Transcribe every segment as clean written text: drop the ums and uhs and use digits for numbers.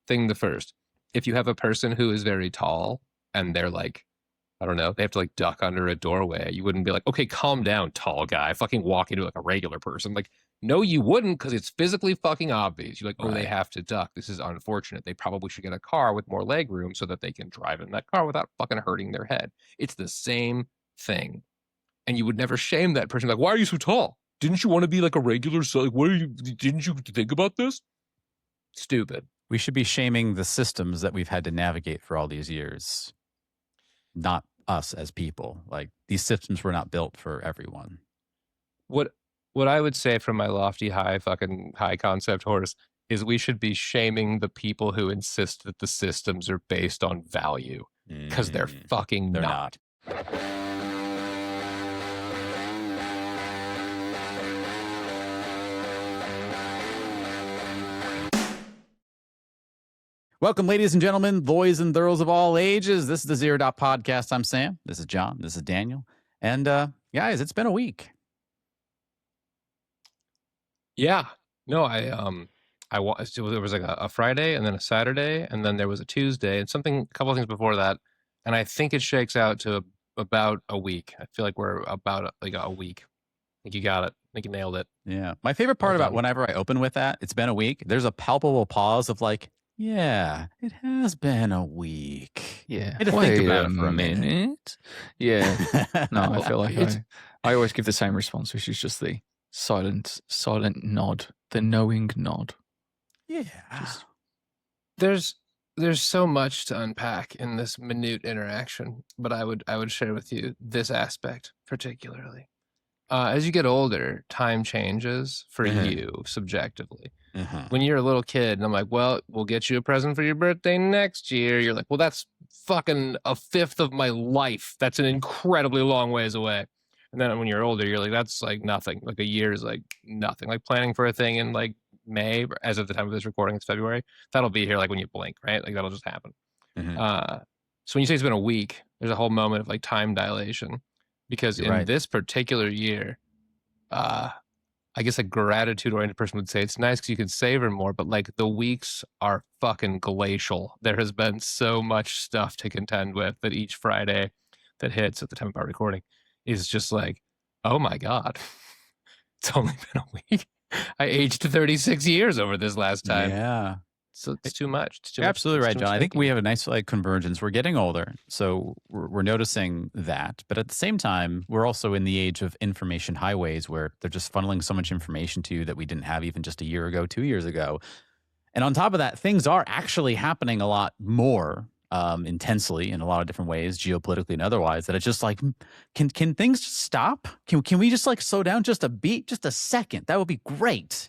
thing the first. If you have a person who is very tall and they're like, I don't know, they have to like duck under a doorway, you wouldn't be like, okay, calm down, tall guy. Fucking walk into like a regular person. Like, no, you wouldn't, because it's physically fucking obvious. You're like, oh, they have to duck. This is unfortunate. They probably should get a car with more leg room so that they can drive in that car without fucking hurting their head. It's the same thing. And you would never shame that person. Like, why are you so tall? Didn't you want to be like a regular? So like, what are you? Didn't you think about this? Stupid. We should be shaming the systems that we've had to navigate for all these years, not us as people. Like, these systems were not built for everyone. What I would say from my lofty high concept horse is we should be shaming the people who insist that the systems are based on value, because they're fucking not. Welcome, ladies and gentlemen, boys and girls of all ages. This is the Zero Dot Podcast. I'm Sam. This is John. This is Daniel. And guys, it's been a week. Yeah. No, there was like a Friday and then a Saturday and then there was a Tuesday and a couple of things before that. And I think it shakes out to about a week. I feel like we're about like a week. I think you got it. I think you nailed it. Yeah. My favorite part about whenever I open with that, it's been a week, there's a palpable pause of like, yeah, it has been a week. Yeah. I had to think about it for a minute. Yeah. No, I feel like I always give the same response, which is just the silent nod, the knowing nod. Yeah. There's so much to unpack in this minute interaction, but I would share with you this aspect particularly. As you get older, time changes for you subjectively. When you're a little kid and I'm like, well, we'll get you a present for your birthday next year. You're like, well, that's fucking a fifth of my life. That's an incredibly long ways away. And then when you're older, you're like, that's like nothing. Like a year is like nothing. Like planning for a thing in like May, as of the time of this recording, it's February. That'll be here like when you blink, right? Like that'll just happen. So when you say it's been a week, there's a whole moment of like time dilation. Because in this particular year, I guess a gratitude-oriented person would say it's nice because you can savor more, but like the weeks are fucking glacial. There has been so much stuff to contend with that each Friday that hits at the time of our recording is just like, oh my God, it's only been a week. I aged 36 years over this last time. Yeah. So it's too much. You're absolutely right, John. I think we have a nice like convergence. We're getting older, so we're noticing that. But at the same time, we're also in the age of information highways where they're just funneling so much information to you that we didn't have even just a year ago, 2 years ago. And on top of that, things are actually happening a lot more intensely in a lot of different ways, geopolitically and otherwise, that it's just like, can things just stop? Can we just like slow down just a beat, just a second? That would be great.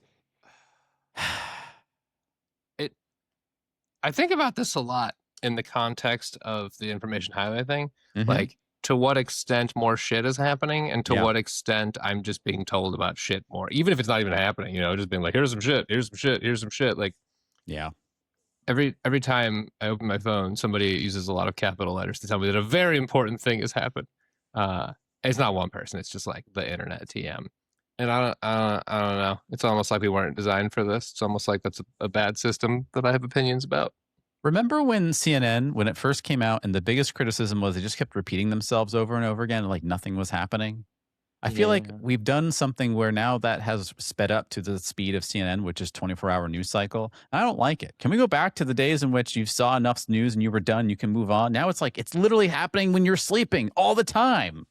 I think about this a lot in the context of the information highway thing. Like, to what extent more shit is happening and to what extent I'm just being told about shit more, even if it's not even happening, you know, just being like, here's some shit, here's some shit, here's some shit. Like, yeah. Every time I open my phone, somebody uses a lot of capital letters to tell me that a very important thing has happened. It's not one person. It's just like the internet TM. And I don't know. It's almost like we weren't designed for this. It's almost like that's a bad system that I have opinions about. Remember when CNN, when it first came out, and the biggest criticism was they just kept repeating themselves over and over again, like nothing was happening? I feel like we've done something where now that has sped up to the speed of CNN, which is 24-hour news cycle. I don't like it. Can we go back to the days in which you saw enough news and you were done, you can move on? Now it's like it's literally happening when you're sleeping all the time.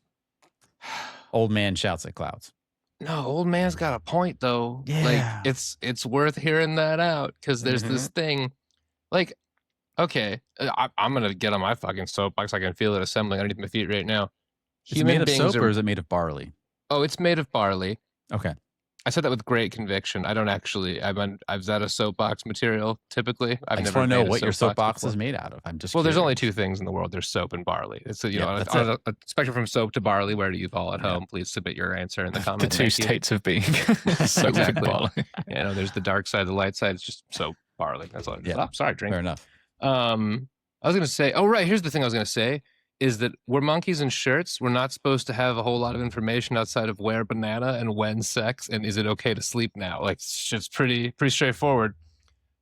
Old man shouts at clouds. No, old man's got a point though. Yeah. Like it's worth hearing that out because there's this thing. Like, okay, I'm gonna get on my fucking soapbox. I can feel it assembling underneath my feet right now. Is it made of soap or is it made of barley? Oh, it's made of barley. Okay. I said that with great conviction. I don't actually. I've that a soapbox material typically. I just want to know what your soapbox is made out of. I'm just There's only two things in the world. There's soap and barley. It's on a spectrum from soap to barley. Where do you fall at home? Please submit your answer in the comments. The two states of being soap and barley. You know, there's the dark side, the light side. It's just soap, barley. That's all. Sorry, drink. Fair enough. I was gonna say. Oh, right. Here's the thing I was gonna say. Is that we're monkeys in shirts. We're not supposed to have a whole lot of information outside of where banana and when sex and is it okay to sleep now? Like, it's pretty straightforward.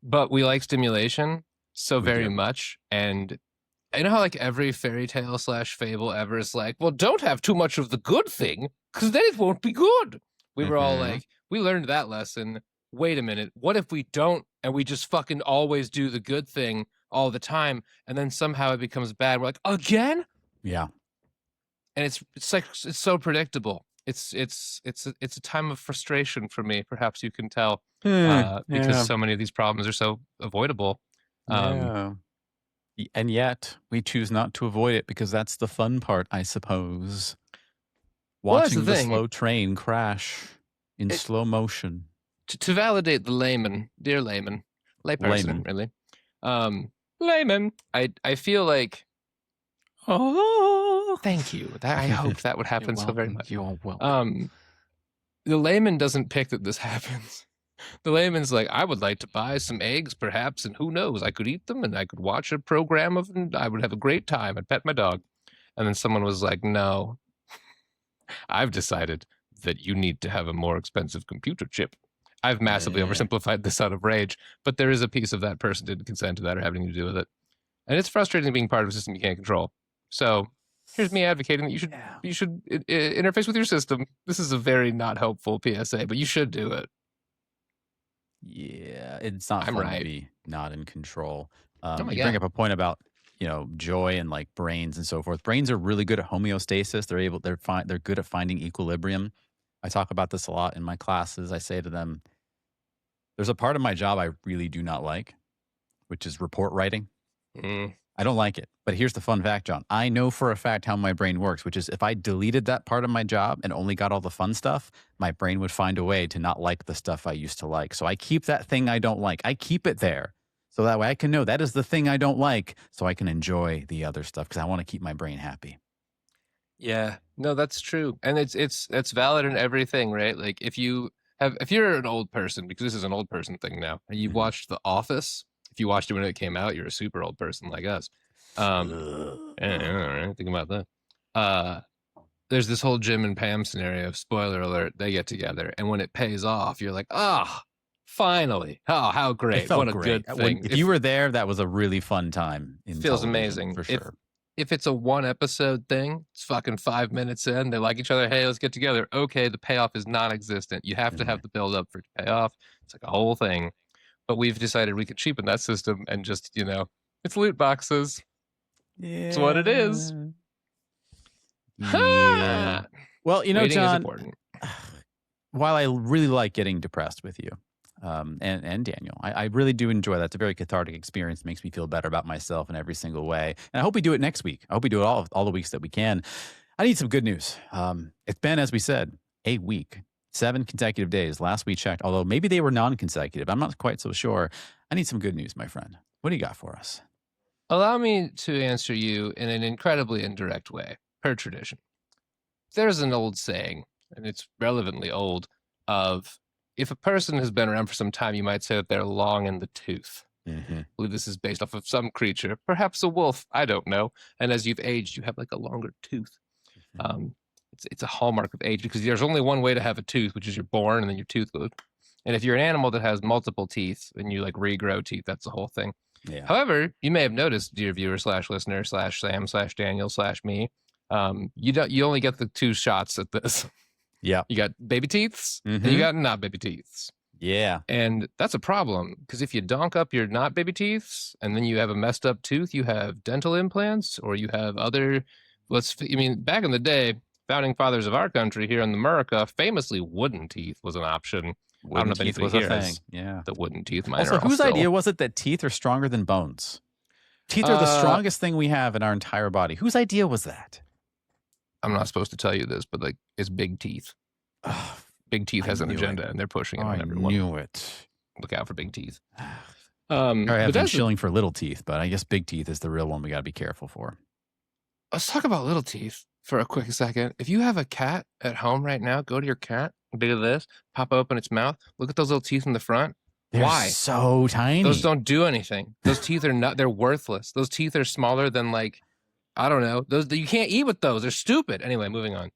But we like stimulation. so We very do. much. And you know how like every fairy tale / fable ever is like, well, don't have too much of the good thing because then it won't be good. We were all Mhm. like, we learned that lesson. Wait a minute. What if we don't and we just fucking always do the good thing all the time and then somehow it becomes bad? We're like, again? Yeah. And it's like it's so predictable. It's a time of frustration for me. Perhaps you can tell because Yeah. so many of these problems are so avoidable. Yeah. And yet we choose not to avoid it because that's the fun part, I suppose. Well, that's the Watching the thing. slow train crash in It- slow motion. To validate the layman, dear layman, layperson, Layman. really, layman. I feel like Oh, thank you. That I hope that would you're happen so very welcome. much. You're welcome. The layman doesn't pick that this happens. The layman's like, I would like to buy some eggs, perhaps, and who knows? I could eat them, and I could watch a program of, and I would have a great time. I'd pet my dog, and then someone was like, no, I've decided that you need to have a more expensive computer chip. I've massively Yeah. oversimplified this out of rage, but there is a piece of that person didn't consent to that or have anything to do with it. And it's frustrating being part of a system you can't control. So here's me advocating that you should interface with your system. This is a very not helpful PSA, but you should do it. Yeah, it's not I'm fun right. to be not in control. my You God. bring up a point about joy and like brains and so forth. Brains are really good at homeostasis. They're good at finding equilibrium. I talk about this a lot in my classes. I say to them, there's a part of my job I really do not like, which is report writing. I don't like it. But here's the fun fact, John. I know for a fact how my brain works, which is if I deleted that part of my job and only got all the fun stuff, my brain would find a way to not like the stuff I used to like. So I keep that thing I don't like. I keep it there. So that way I can know that is the thing I don't like so I can enjoy the other stuff because I want to keep my brain happy. Yeah, no, that's true. And it's valid in everything, right? Like if you're an old person, because this is an old person thing now, and you Mhm. watched The Office, if you watched it when it came out, you're a super old person like us. Think about that. There's this whole Jim and Pam scenario. Spoiler alert, they get together, and when it pays off, you're like, finally. Oh, how It great. felt What a great. good thing. If you were there, that was a really fun time. In feels television, amazing. for sure. If it's a 1 episode thing, it's fucking 5 minutes in, they like each other, hey, let's get together. Okay, the payoff is non-existent. You have to have the build up for it to pay off. It's like a whole thing. But we've decided we could cheapen that system and just, it's loot boxes. It's what it is. Yeah. Well, Waiting is John, important. while I really like getting depressed with you, and Daniel, I really do enjoy that. It's a very cathartic experience. It makes me feel better about myself in every single way. And I hope we do it next week. I hope we do it all the weeks that we can. I need some good news. It's been, as we said, a week, 7 consecutive days. Last we checked, although maybe they were non-consecutive. I'm not quite so sure. I need some good news, my friend. What do you got for us? Allow me to answer you in an incredibly indirect way, per tradition. There's an old saying, and it's relevantly old, of if a person has been around for some time, you might say that they're long in the tooth. Mm-hmm. I believe this is based off of some creature, perhaps a wolf, I don't know. And as you've aged, you have like a longer tooth. It's a hallmark of age because there's only one way to have a tooth, which is you're born and then your tooth goes. And if you're an animal that has multiple teeth and you like regrow teeth, that's the whole thing. Yeah. However, you may have noticed, dear viewer / listener / Sam / Daniel / me, you only get the 2 shots at this. Yeah. You got baby teeths and Mhm. you got not baby teeths. Yeah. And that's a problem because if you donk up your not baby teeths and then you have a messed up tooth, you have dental implants or you have other, back in the day, founding fathers of our country here in America, famously wooden teeth was an option. I don't know if Teeth anybody was a here thing. has Yeah. the wooden teeth. Mine Also, are all whose still- idea was it that teeth are stronger than bones? Teeth are the strongest thing we have in our entire body. Whose idea was that? I'm not supposed to tell you this, but like it's Big Teeth. Big Teeth I has an knew agenda it. and they're pushing it on I everyone. knew it. Look out for Big Teeth. I But have been that's chilling for little teeth, but I guess big teeth is the real one we got to be careful for. let's talk about little teeth for a quick second. If you have a cat at home right now, go to your cat, do this, pop open its mouth, look at those little teeth in the front. They're Why? so tiny. Those don't do anything. Those teeth are not, they're worthless. Those teeth are smaller than like, I don't know. Those you can't eat with those. They're stupid. Anyway, moving on.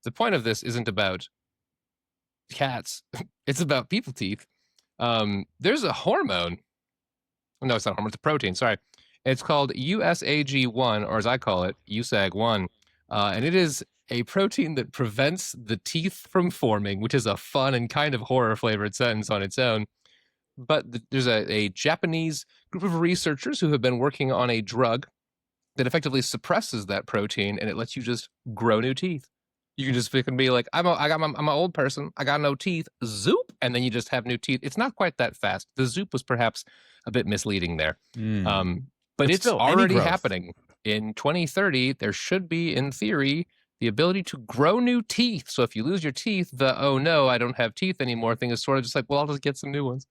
The point of this isn't about cats. It's about people teeth. There's a hormone. No, it's not hormone. It's a protein. Sorry. It's called USAG1, or as I call it, USAG1. And it is a protein that prevents the teeth from forming, which is a fun and kind of horror-flavored sentence on its own. But there's a Japanese group of researchers who have been working on a drug that effectively suppresses that protein, and it lets you just grow new teeth. You can just fucking be like, I'm an old person. I got no teeth. Zoop. And then you just have new teeth. It's not quite that fast. The zoop was perhaps a bit misleading there. But it's still, already happening. In 2030, there should be, in theory, the ability to grow new teeth. So if you lose your teeth, the, oh no, I don't have teeth anymore thing is sort of just like, well, I'll just get some new ones.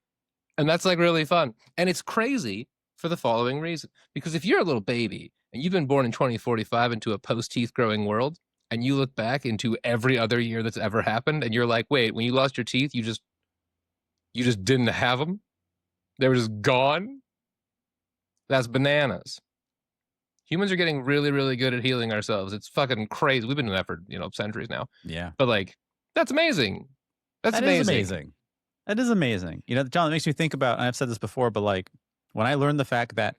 And that's like really fun. And it's crazy for the following reason. Because if you're a little baby and you've been born in 2045 into a post-teeth growing world, and you look back into every other year that's ever happened, and you're like, wait, when you lost your teeth, you just didn't have them? They were just gone? That's bananas. Humans are getting really, really good at healing ourselves. It's fucking crazy. We've been doing that for, centuries now. Yeah. But like, that's amazing. That is amazing. That is amazing. John, it makes me think about, and I've said this before, but like when I learned the fact that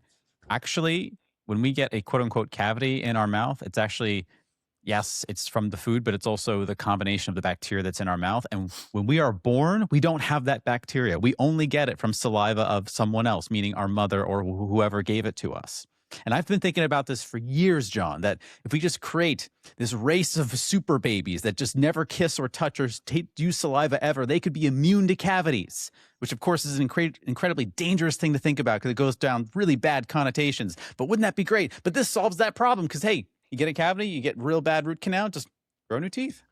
actually when we get a quote unquote cavity in our mouth, it's actually, yes, it's from the food, but it's also the combination of the bacteria that's in our mouth. And when we are born, we don't have that bacteria. We only get it from saliva of someone else, meaning our mother or whoever gave it to us. And I've been thinking about this for years, John, that if we just create this race of super babies that just never kiss or touch or use saliva ever, they could be immune to cavities, which of course is an incredibly dangerous thing to think about because it goes down really bad connotations. But wouldn't that be great? But this solves that problem because, hey, you get a cavity, you get real bad root canal, just grow new teeth.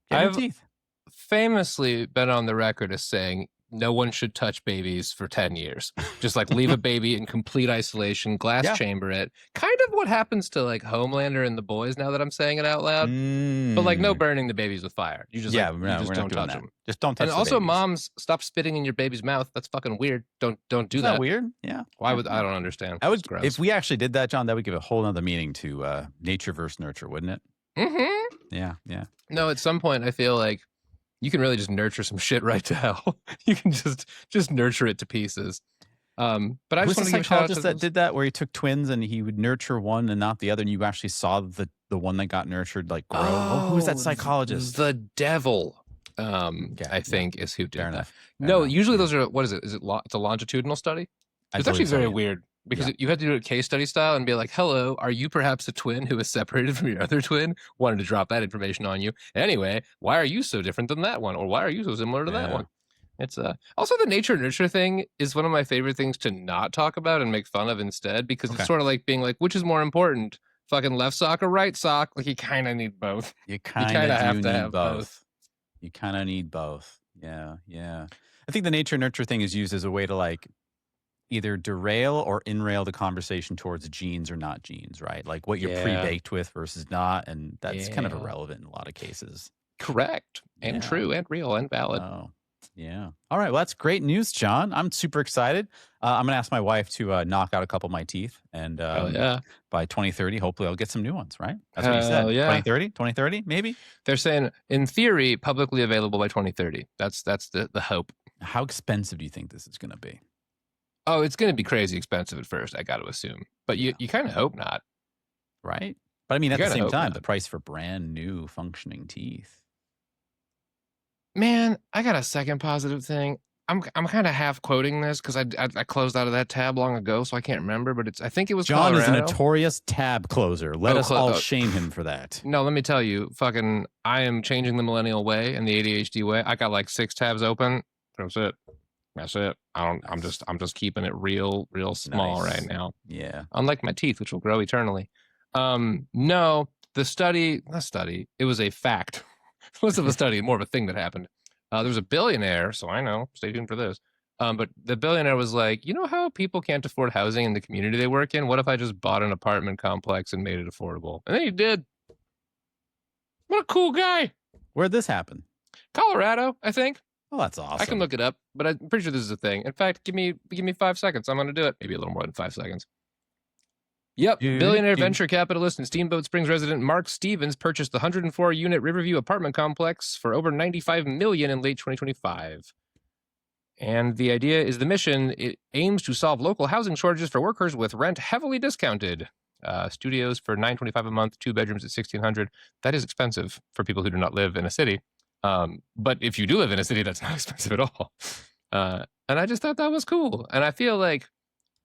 Get new teeth. Famously been on the record as saying no one should touch babies for 10 years. Just like leave a baby in complete isolation, glass chamber it. Kind of what happens to like Homelander and the boys now that I'm saying it out loud. But like no burning the babies with fire. You just, don't touch them. Just don't touch them. And also moms, stop spitting in your baby's mouth. That's fucking weird. Don't do that. Isn't that weird? Yeah. Why would I don't understand. If we actually did that, John, that would give a whole other meaning to nature versus nurture, wouldn't it? Mm-hmm. Yeah. No, at some point I feel like you can really just nurture some shit right to hell. You can just nurture it to pieces. But I just want to give a shout out to that did that, where he took twins and he would nurture one and not the other, and you actually saw the one that got nurtured like grow. Who was that psychologist? The devil, I think, is who did that. Enough. No, usually those are, what is it? It's a longitudinal study? It's actually very weird. Because you had to do it case study style and be like, hello, are you perhaps a twin who is separated from your other twin? Wanted to drop that information on you. Anyway, why are you so different than that one? Or why are you so similar to that one? It's also the nature nurture thing is one of my favorite things to not talk about and make fun of instead, because it's sort of like being like, which is more important? Fucking left sock or right sock? Like you kind of need both. You kind of have to have both. You kind of need both. Yeah. I think the nature nurture thing is used as a way to like either derail or enrail the conversation towards genes or not genes, right? Like what you're pre-baked with versus not, and that's kind of irrelevant in a lot of cases. Correct. And true and real and valid. Oh, yeah. All right. Well, that's great news, John. I'm super excited. I'm going to ask my wife to knock out a couple of my teeth. And by 2030, hopefully I'll get some new ones, right? That's what you said. 2030, maybe? They're saying, in theory, publicly available by 2030. That's the hope. How expensive do you think this is going to be? Oh, it's going to be crazy expensive at first, I got to assume. But you kind of hope not. Right? But I mean, at the same time, the price for brand new functioning teeth. Man, I got a second positive thing. I'm kind of half quoting this because I closed out of that tab long ago, so I can't remember. But I think it was John Colorado. is a notorious tab closer. Let us all shame him for that. No, let me tell you, I am changing the millennial way and the ADHD way. I got like 6 tabs open. That's it. I'm just keeping it real small right now. Yeah. Unlike my teeth, which will grow eternally. No, it was a fact. Less of a study, more of a thing that happened. There was a billionaire, so I know, stay tuned for this. But the billionaire was like, you know how people can't afford housing in the community they work in? What if I just bought an apartment complex and made it affordable? And then he did. What a cool guy. Where'd this happen? Colorado, I think. Oh, that's awesome. I can look it up, but I'm pretty sure this is a thing. In fact, give me 5 seconds. I'm going to do it. Maybe a little more than 5 seconds. Yep. Billionaire venture capitalist and Steamboat Springs resident Mark Stevens purchased the 104-unit Riverview apartment complex for over $95 million in late 2025. And the idea is the mission, it aims to solve local housing shortages for workers with rent heavily discounted. Studios for $925 a month, 2 bedrooms at $1,600. That is expensive for people who do not live in a city. But if you do live in a city, that's not expensive at all. And I just thought that was cool. And I feel like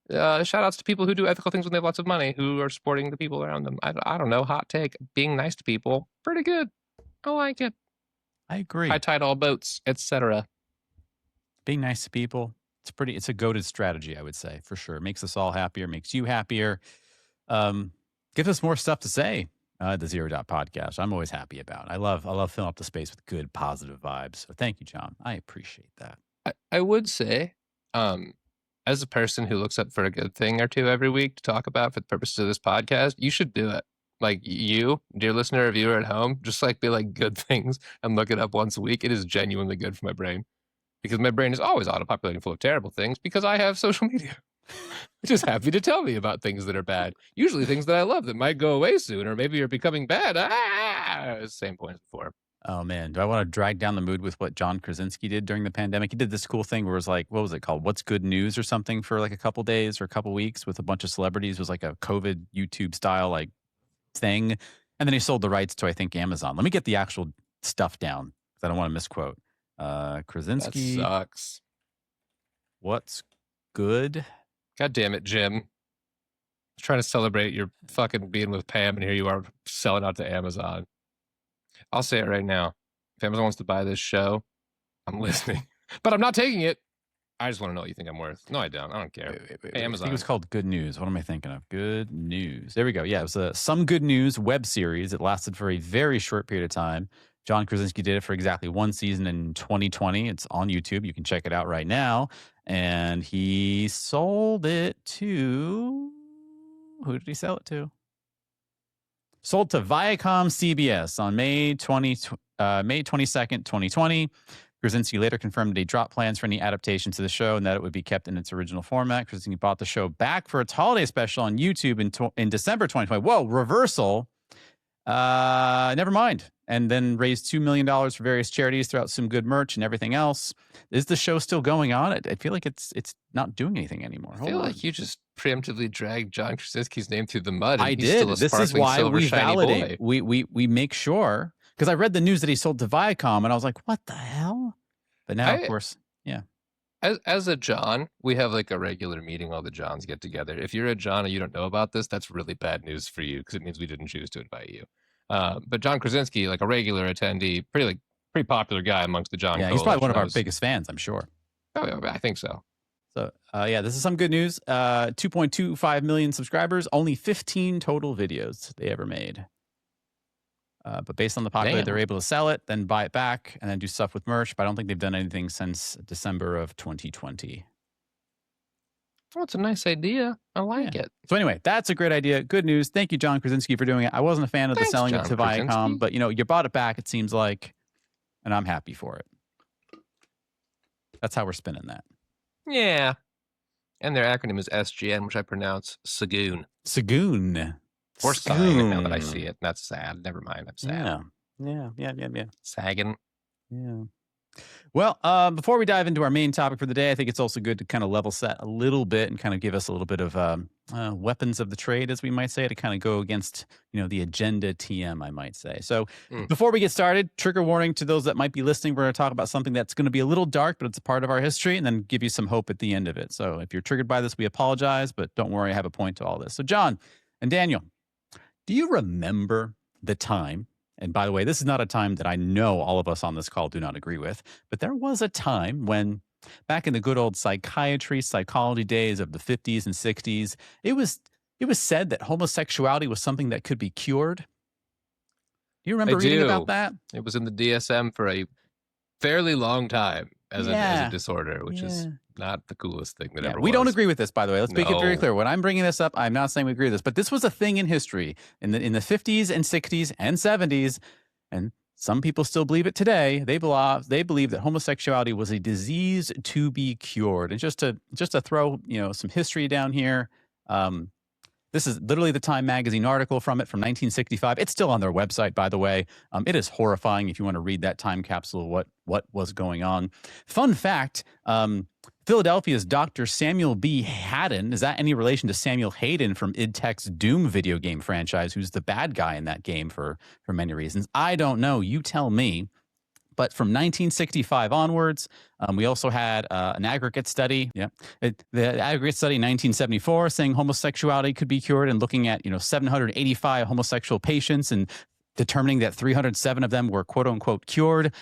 shout outs to people who do ethical things when they have lots of money, who are supporting the people around them. I don't know, hot take, being nice to people, pretty good. I like it. I agree. High tide all boats, etc. Being nice to people, it's a goated strategy, I would say, for sure. It makes us all happier, makes you happier. Gives us more stuff to say. The Zero Dot Podcast. I'm always happy about. I love filling up the space with good, positive vibes. So thank you, John. I appreciate that. I would say, as a person who looks up for a good thing or two every week to talk about for the purposes of this podcast, you should do it. Like you, dear listener or viewer at home, just like be like good things and look it up once a week. It is genuinely good for my brain, because my brain is always auto-populating full of terrible things because I have social media. Just happy to tell me about things that are bad. Usually things that I love that might go away soon, or maybe are becoming bad. Same point as before. Oh man, do I want to drag down the mood with what John Krasinski did during the pandemic? He did this cool thing where it was like, what was it called? What's Good News or something for like a couple days or a couple weeks with a bunch of celebrities. It was like a COVID YouTube style like thing. And then he sold the rights to, I think, Amazon. Let me get the actual stuff down because I don't want to misquote. Krasinski. That sucks. What's good? God damn it, Jim. I was trying to celebrate your fucking being with Pam, and here you are selling out to Amazon. I'll say it right now. If Amazon wants to buy this show, I'm listening. But I'm not taking it. I just want to know what you think I'm worth. No, I don't. I don't care. Wait. Amazon. I think it was called Good News. What am I thinking of? Good News. There we go. Yeah, it was Some Good News web series. It lasted for a very short period of time. John Krasinski did it for exactly one season in 2020. It's on YouTube. You can check it out right now. And he sold it to... Who did he sell it to? Sold to Viacom CBS on May 22nd, 2020. Krasinski later confirmed that he dropped plans for any adaptation to the show and that it would be kept in its original format. Krasinski bought the show back for its holiday special on YouTube in December 2020. Whoa, reversal. Never mind. And then raised $2 million for various charities throughout some good merch and everything else. Is the show still going on? I feel like it's not doing anything anymore. I feel like you just preemptively dragged John Krasinski's name through the mud. I did. This is why we validate. We make sure, because I read the news that he sold to Viacom, and I was like, what the hell? But now, of course, yeah. As a John, we have like a regular meeting. All the Johns get together. If you're a John and you don't know about this, that's really bad news for you, because it means we didn't choose to invite you. But John Krasinski, like a regular attendee, pretty popular guy amongst the John. Yeah, he's probably one of our biggest fans, I'm sure. Oh, yeah, I think so. So, yeah, this is some good news. 2.25 million subscribers, only 15 total videos they ever made. But based on the popularity, they're able to sell it, then buy it back, and then do stuff with merch. But I don't think they've done anything since December of 2020. Well, it's a nice idea. I like it. So anyway, that's a great idea. Good news. Thank you, John Krasinski, for doing it. I wasn't a fan of the selling it to Viacom, but you bought it back, it seems like, and I'm happy for it. That's how we're spinning that. Yeah. And their acronym is SGN, which I pronounce Sagoon. Sagoon. Or Sagoon, now that I see it. That's sad. Never mind. I'm sad. Yeah. Sagging. Yeah. Well, before we dive into our main topic for the day, I think it's also good to kind of level set a little bit and kind of give us a little bit of weapons of the trade, as we might say, to kind of go against, the agenda TM, I might say. So before we get started, trigger warning to those that might be listening. We're going to talk about something that's going to be a little dark, but it's a part of our history, and then give you some hope at the end of it. So if you're triggered by this, we apologize, but don't worry, I have a point to all this. So John and Daniel, do you remember the time? And by the way, this is not a time that I know all of us on this call do not agree with, but there was a time when, back in the good old psychology days of the 50s and 60s, it was said that homosexuality was something that could be cured. Do you remember reading about that? It was in the DSM for a fairly long time as a disorder, which is not the coolest thing that ever was. We don't agree with this, by the way. Let's make it very clear. When I'm bringing this up, I'm not saying we agree with this, but this was a thing in history in the 50s and 60s and 70s, and some people still believe it today. They believe that homosexuality was a disease to be cured. And just to throw some history down here, This is literally the Time magazine article from 1965. It's still on their website, by the way. It is horrifying if you want to read that time capsule of what was going on. Fun fact, Philadelphia's Dr. Samuel B. Haddon, is that any relation to Samuel Hayden from id Tech's Doom video game franchise, who's the bad guy in that game for many reasons? I don't know. You tell me. But from 1965 onwards, we also had an aggregate study. Yeah, the aggregate study in 1974 saying homosexuality could be cured, and looking at 785 homosexual patients and determining that 307 of them were quote unquote cured.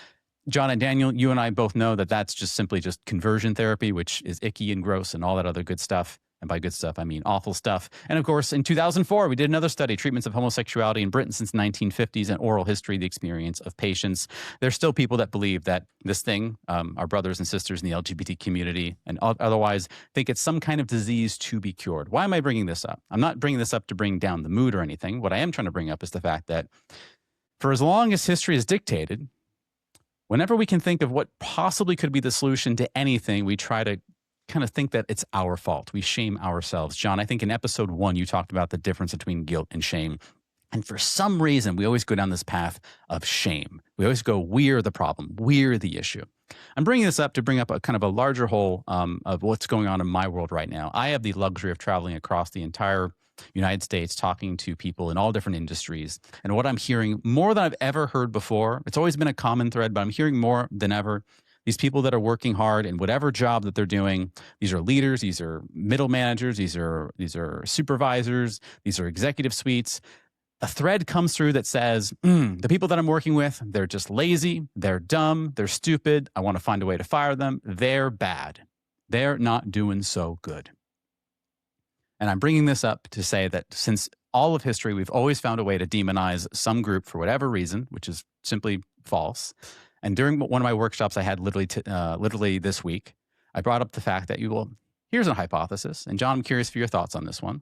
John and Daniel, you and I both know that that's just simply just conversion therapy, which is icky and gross and all that other good stuff. And by good stuff, I mean awful stuff. And of course, in 2004, we did another study, treatments of homosexuality in Britain since the 1950s and oral history, the experience of patients. There's still people that believe that this thing, our brothers and sisters in the LGBT community and otherwise, think it's some kind of disease to be cured. Why am I bringing this up? I'm not bringing this up to bring down the mood or anything. What I am trying to bring up is the fact that for as long as history is dictated, whenever we can think of what possibly could be the solution to anything, we try to kind of think that it's our fault. We shame ourselves. John, I think in episode 1, you talked about the difference between guilt and shame. And for some reason, we always go down this path of shame. We always go, we're the problem. We're the issue. I'm bringing this up to bring up a kind of a larger whole of what's going on in my world right now. I have the luxury of traveling across the entire United States, talking to people in all different industries. And what I'm hearing more than I've ever heard before, it's always been a common thread, but I'm hearing more than ever. These people that are working hard in whatever job that they're doing, these are leaders, these are middle managers, these are supervisors, these are executive suites. A thread comes through that says, the people that I'm working with, they're just lazy, they're dumb, they're stupid. I want to find a way to fire them. They're bad. They're not doing so good. And I'm bringing this up to say that since all of history, we've always found a way to demonize some group for whatever reason, which is simply false. And during one of my workshops I had literally this week, I brought up the fact that here's a hypothesis. And John, I'm curious for your thoughts on this one.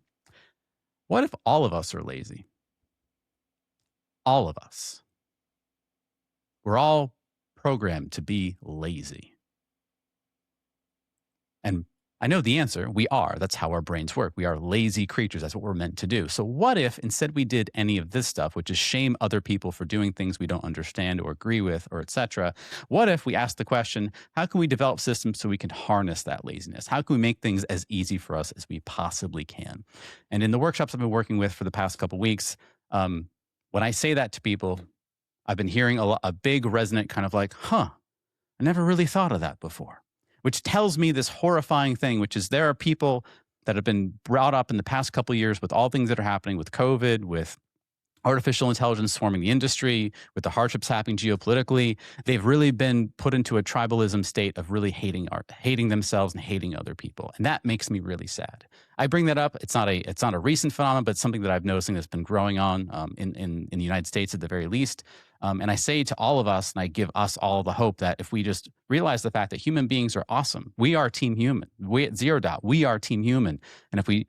What if all of us are lazy? All of us. We're all programmed to be lazy. And I know the answer. We are. That's how our brains work. We are lazy creatures. That's what we're meant to do. So what if instead we did any of this stuff, which is shame other people for doing things we don't understand or agree with or etc.? What if we ask the question, how can we develop systems so we can harness that laziness? How can we make things as easy for us as we possibly can? And in the workshops I've been working with for the past couple of weeks, when I say that to people, I've been hearing a big resonant kind of like, I never really thought of that before. Which tells me this horrifying thing, which is there are people that have been brought up in the past couple of years with all things that are happening with COVID, with artificial intelligence swarming the industry, with the hardships happening geopolitically. They've really been put into a tribalism state of really hating themselves and hating other people. And that makes me really sad. I bring that up. It's not a recent phenomenon, but something that I've noticing that's been growing on in the United States at the very least. And I say to all of us, and I give us all the hope that if we just realize the fact that human beings are awesome, we are Team Human. We at Zero Dot, we are Team Human. And if we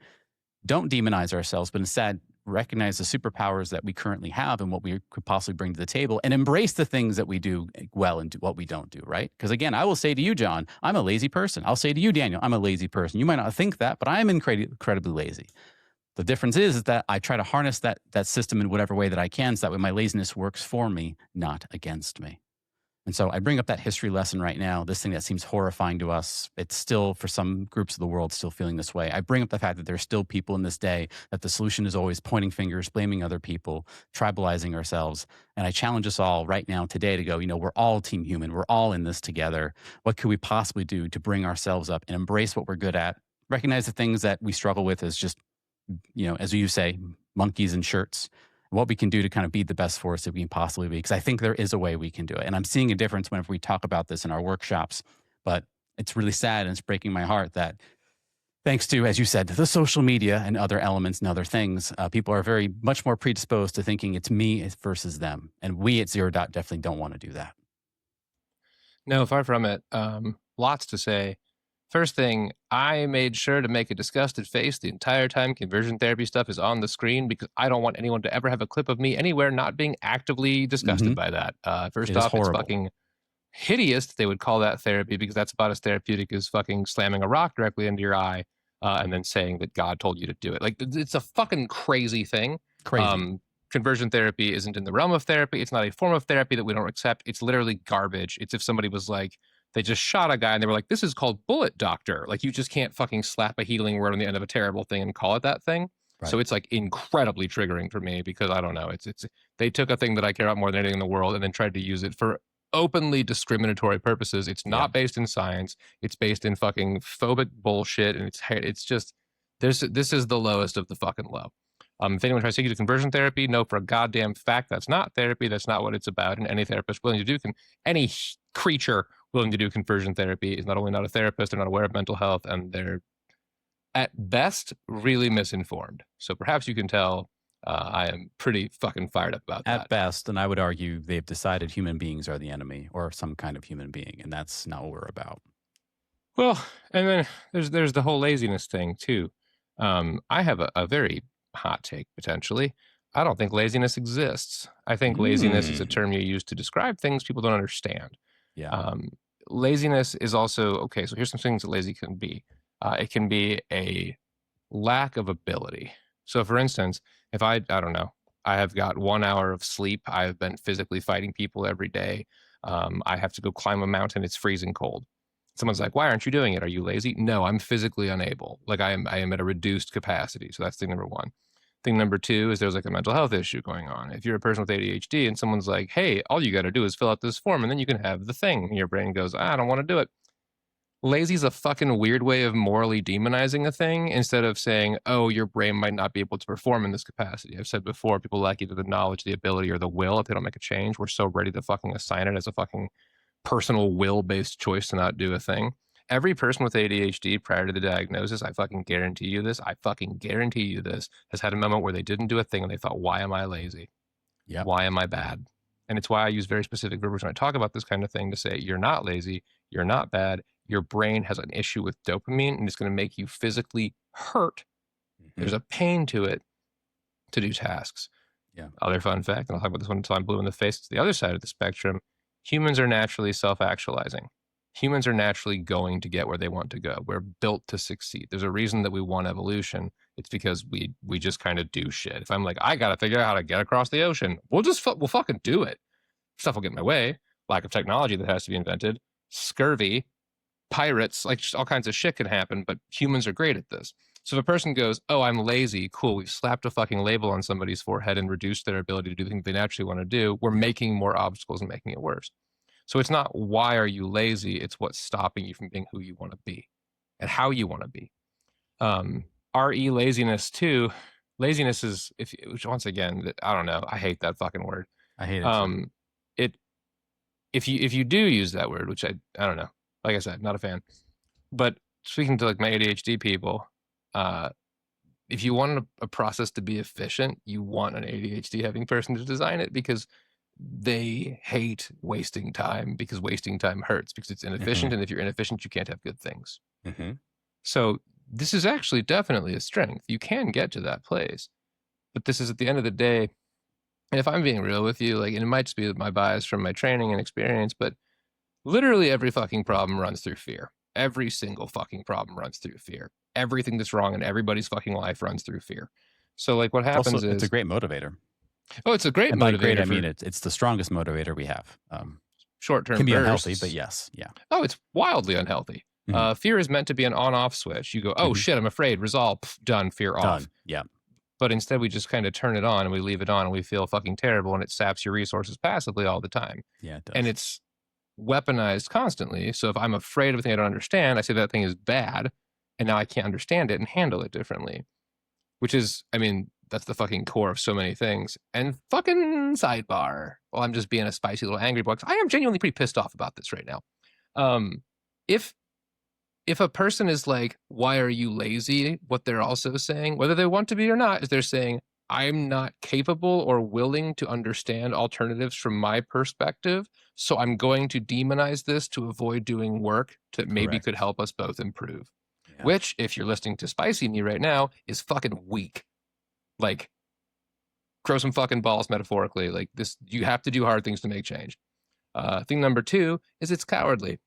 don't demonize ourselves, but instead recognize the superpowers that we currently have and what we could possibly bring to the table and embrace the things that we do well and do what we don't do, right? Because again, I will say to you, John, I'm a lazy person. I'll say to you, Daniel, I'm a lazy person. You might not think that, but I'm incredibly lazy. The difference is that I try to harness that system in whatever way that I can so that way my laziness works for me, not against me. And so I bring up that history lesson right now, this thing that seems horrifying to us. It's still, for some groups of the world, still feeling this way. I bring up the fact that there's still people in this day that the solution is always pointing fingers, blaming other people, tribalizing ourselves. And I challenge us all right now today to go, we're all Team Human. We're all in this together. What could we possibly do to bring ourselves up and embrace what we're good at? Recognize the things that we struggle with as just, as you say, monkeys in shirts. What we can do to kind of be the best force that we can possibly be. Because I think there is a way we can do it. And I'm seeing a difference whenever we talk about this in our workshops. But it's really sad and it's breaking my heart that thanks to, as you said, the social media and other elements and other things, people are very much more predisposed to thinking it's me versus them. And we at Zero Dot definitely don't want to do that. No, far from it. Lots to say. First thing, I made sure to make a disgusted face the entire time conversion therapy stuff is on the screen because I don't want anyone to ever have a clip of me anywhere not being actively disgusted by that. First off, it's fucking hideous that they would call that therapy because that's about as therapeutic as fucking slamming a rock directly into your eye. and then saying that God told you to do it. Like, it's a fucking crazy thing. Crazy. Conversion therapy isn't in the realm of therapy. It's not a form of therapy that we don't accept. It's literally garbage. It's if somebody was like, they just shot a guy and they were like, this is called bullet doctor. Like, you just can't fucking slap a healing word on the end of a terrible thing and call it that thing. Right. So it's like incredibly triggering for me because I don't know. It's they took a thing that I care about more than anything in the world and then tried to use it for openly discriminatory purposes. It's not based in science. It's based in fucking phobic bullshit. And it's just, this is the lowest of the fucking low. If anyone tries to take you to conversion therapy, know for a goddamn fact that's not therapy. That's not what it's about. And any therapist willing to do, any creature willing to do conversion therapy is not only not a therapist, they're not aware of mental health, and they're at best really misinformed. So perhaps you can tell I am pretty fucking fired up about that. At best, and I would argue they've decided human beings are the enemy or some kind of human being, and that's not what we're about. Well, and then there's the whole laziness thing too. I have a very hot take potentially. I don't think laziness exists. I think laziness is a term you use to describe things people don't understand. Yeah. Laziness is also, okay, so here's some things that lazy can be. It can be a lack of ability. So for instance, if I don't know, I have got 1 hour of sleep. I have been physically fighting people every day. I have to go climb a mountain. It's freezing cold. Someone's like, why aren't you doing it? Are you lazy? No, I'm physically unable. Like I am at a reduced capacity. So that's thing number one. Thing number two is there's like a mental health issue going on. If you're a person with ADHD and someone's like, hey, all you got to do is fill out this form and then you can have the thing. And your brain goes, I don't want to do it. Lazy is a fucking weird way of morally demonizing a thing instead of saying, oh, your brain might not be able to perform in this capacity. I've said before, people lack either the knowledge, the ability, or the will. If they don't make a change, we're so ready to fucking assign it as a fucking personal will-based choice to not do a thing. Every person with ADHD prior to the diagnosis, I fucking guarantee you this, has had a moment where they didn't do a thing and they thought, why am I lazy? Yeah. Why am I bad? And it's why I use very specific verbiage when I talk about this kind of thing to say, you're not lazy, you're not bad, your brain has an issue with dopamine and it's going to make you physically hurt. There's a pain to it to do tasks. Yeah. Other fun fact, and I'll talk about this one until I'm blue in the face, it's the other side of the spectrum. Humans are naturally self-actualizing. Humans are naturally going to get where they want to go. We're built to succeed. There's a reason that we want evolution. It's because we just kind of do shit. If I'm like, I got to figure out how to get across the ocean, we'll fucking do it. Stuff will get in my way. Lack of technology that has to be invented. Scurvy. Pirates, like just all kinds of shit can happen, but humans are great at this. So if a person goes, oh, I'm lazy, cool, we've slapped a fucking label on somebody's forehead and reduced their ability to do the things they naturally want to do, we're making more obstacles and making it worse. So it's not why are you lazy, it's what's stopping you from being who you want to be and how you want to be. RE laziness too. Laziness is, which once again, I don't know, I hate that fucking word. I hate it too. If you do use that word, which I don't know, like I said, not a fan. But speaking to like my ADHD people, if you want a process to be efficient, you want an ADHD having person to design it because they hate wasting time because wasting time hurts because it's inefficient. And if you're inefficient, you can't have good things. So this is actually definitely a strength. You can get to that place. But this is at the end of the day, and if I'm being real with you, like, and it might just be my bias from my training and experience, but literally every fucking problem runs through fear. Every single fucking problem runs through fear. Everything that's wrong in everybody's fucking life runs through fear. So like what happens also, is it's a great motivator. Oh, it's a great and motivator. By great, I mean it's the strongest motivator we have. Short-term can be bursts. unhealthy, but yes, yeah. Oh, it's wildly unhealthy. Fear is meant to be an on-off switch. You go, oh shit, I'm afraid. Resolve, done. Fear off. Yeah. But instead, we just kind of turn it on and we leave it on and we feel fucking terrible and it saps your resources passively all the time. Yeah, it does. And it's weaponized constantly. So if I'm afraid of a thing I don't understand, I say that thing is bad and now I can't understand it and handle it differently. Which is, I mean, that's the fucking core of so many things. And fucking sidebar, well, I'm just being a spicy little angry boy. I am genuinely pretty pissed off about this right now. If a person is like, why are you lazy? What they're also saying, whether they want to be or not, is they're saying, I'm not capable or willing to understand alternatives from my perspective. So I'm going to demonize this to avoid doing work that maybe could help us both improve. Yeah. Which, if you're listening to Spicy Me right now, is fucking weak. Like, grow some fucking balls metaphorically. Like this, you have to do hard things to make change. Thing number two is it's cowardly.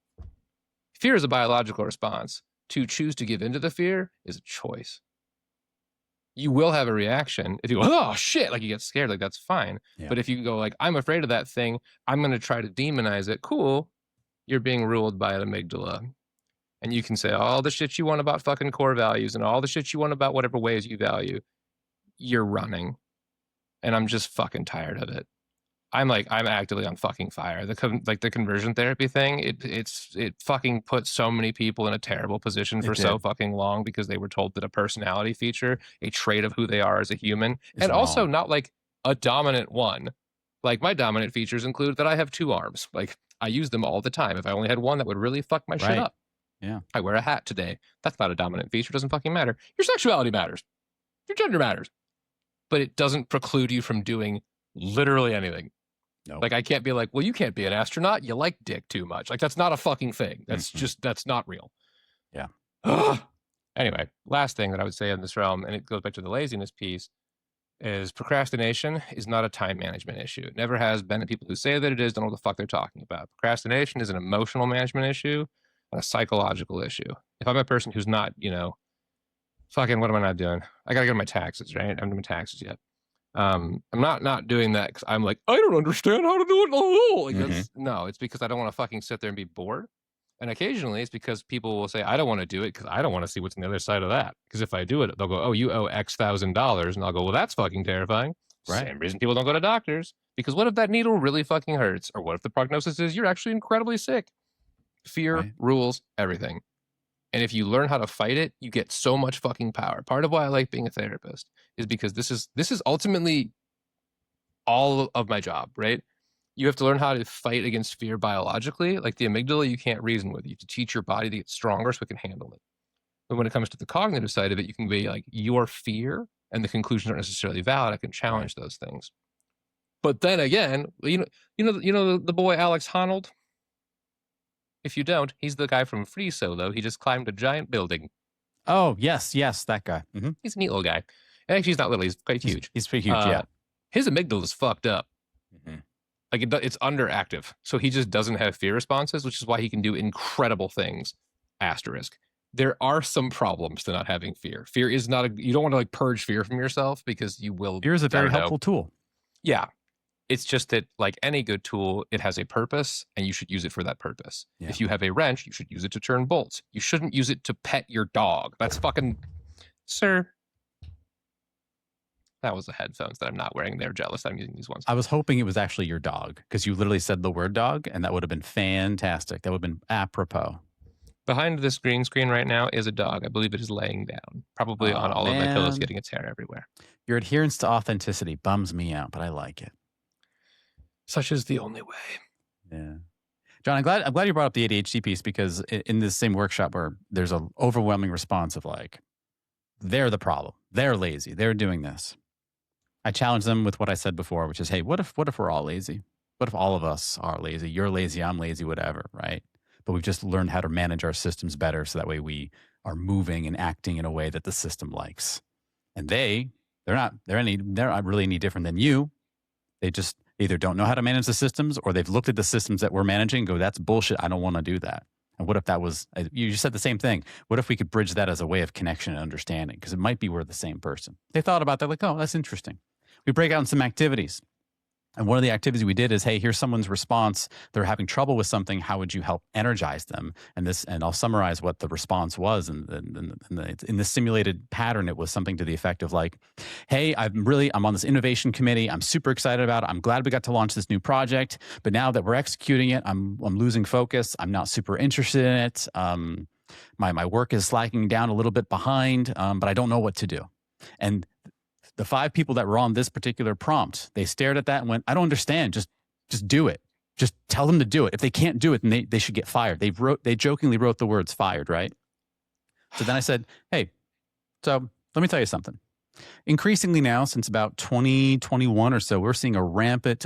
Fear is a biological response. to choose to give into the fear is a choice. You will have a reaction if you go, oh shit, like you get scared, like that's fine. Yeah. But if you go like, I'm afraid of that thing, I'm going to try to demonize it. Cool. You're being ruled by an amygdala. And you can say all the shit you want about fucking core values and all the shit you want about whatever ways you value. You're running. And I'm just fucking tired of it. I'm actively on fucking fire. The conversion therapy thing, it fucking put so many people in a terrible position for so fucking long because they were told that a personality feature, a trait of who they are as a human, and also not like a dominant one. Like my dominant features include that I have 2 arms. Like I use them all the time. If I only had one, that would really fuck my shit up. Yeah. I wear a hat today. That's not a dominant feature. It doesn't fucking matter. Your sexuality matters. Your gender matters. But it doesn't preclude you from doing literally anything. No. Like I can't be like, well, you can't be an astronaut. You like dick too much. Like that's not a fucking thing. That's that's not real. Yeah. Anyway, last thing that I would say in this realm, and it goes back to the laziness piece, is procrastination is not a time management issue. It never has been. And people who say that it is don't know what the fuck they're talking about. Procrastination is an emotional management issue and a psychological issue. If I'm a person who's not, fucking, what am I not doing? I gotta get my taxes, right? I haven't done my taxes yet. I'm not doing that because I'm like, I don't understand how to do it. Like no, it's because I don't want to fucking sit there and be bored. And occasionally it's because people will say, I don't want to do it because I don't want to see what's on the other side of that. Because if I do it, they'll go, oh, you owe X $1,000. And I'll go, well, that's fucking terrifying. Right. Same reason people don't go to doctors. Because what if that needle really fucking hurts? Or what if the prognosis is you're actually incredibly sick? Fear rules everything. And if you learn how to fight it, you get so much fucking power. Part of why I like being a therapist is because this is ultimately all of my job, right? You have to learn how to fight against fear biologically. Like the amygdala, you can't reason with. You have to teach your body to get stronger so it can handle it. But when it comes to the cognitive side of it, you can be like, your fear and the conclusions aren't necessarily valid. I can challenge those things. But then again, you know the boy Alex Honnold? If you don't, he's the guy from Free Solo. He just climbed a giant building. Oh, yes, that guy. He's a neat little guy. And actually, he's not little. He's quite huge. He's pretty huge, yeah. His amygdala is fucked up. Like it's underactive. So he just doesn't have fear responses, which is why he can do incredible things. Asterisk. There are some problems to not having fear. Fear is not you don't want to like purge fear from yourself because you will. Fear is a very helpful tool. Yeah. It's just that, like any good tool, it has a purpose, and you should use it for that purpose. Yeah. If you have a wrench, you should use it to turn bolts. You shouldn't use it to pet your dog. That's fucking... Sir. That was the headphones that I'm not wearing. They're jealous I'm using these ones. I was hoping it was actually your dog, because you literally said the word dog, and that would have been fantastic. That would have been apropos. Behind this green screen right now is a dog. I believe it is laying down. Probably on all of my pillows, getting its hair everywhere. Your adherence to authenticity bums me out, but I like it. Such is the only way. Yeah. John, I'm glad you brought up the ADHD piece, because in this same workshop where there's an overwhelming response of like, they're the problem. They're lazy. They're doing this. I challenge them with what I said before, which is, hey, what if we're all lazy? What if all of us are lazy? You're lazy, I'm lazy, whatever, right? But we've just learned how to manage our systems better so that way we are moving and acting in a way that the system likes. And they're not really any different than you. They just either don't know how to manage the systems, or they've looked at the systems that we're managing and go, that's bullshit. I don't want to do that. And what if that was, you just said the same thing. What if we could bridge that as a way of connection and understanding? Because it might be we're the same person. They thought about that, like, oh, that's interesting. We break out in some activities. And one of the activities we did is, hey, here's someone's response. They're having trouble with something. How would you help energize them? And I'll summarize what the response was. And in the simulated pattern, it was something to the effect of like, hey, I'm on this innovation committee. I'm super excited about it. I'm glad we got to launch this new project. But now that we're executing it, I'm losing focus. I'm not super interested in it. My work is slacking down a little bit behind, but I don't know what to do. And the 5 people that were on this particular prompt, they stared at that and went, I don't understand. Just do it. Just tell them to do it. If they can't do it, then they should get fired. They jokingly wrote the words fired, right? So then I said, hey, so let me tell you something. Increasingly now, since about 2021 or so, we're seeing a rampant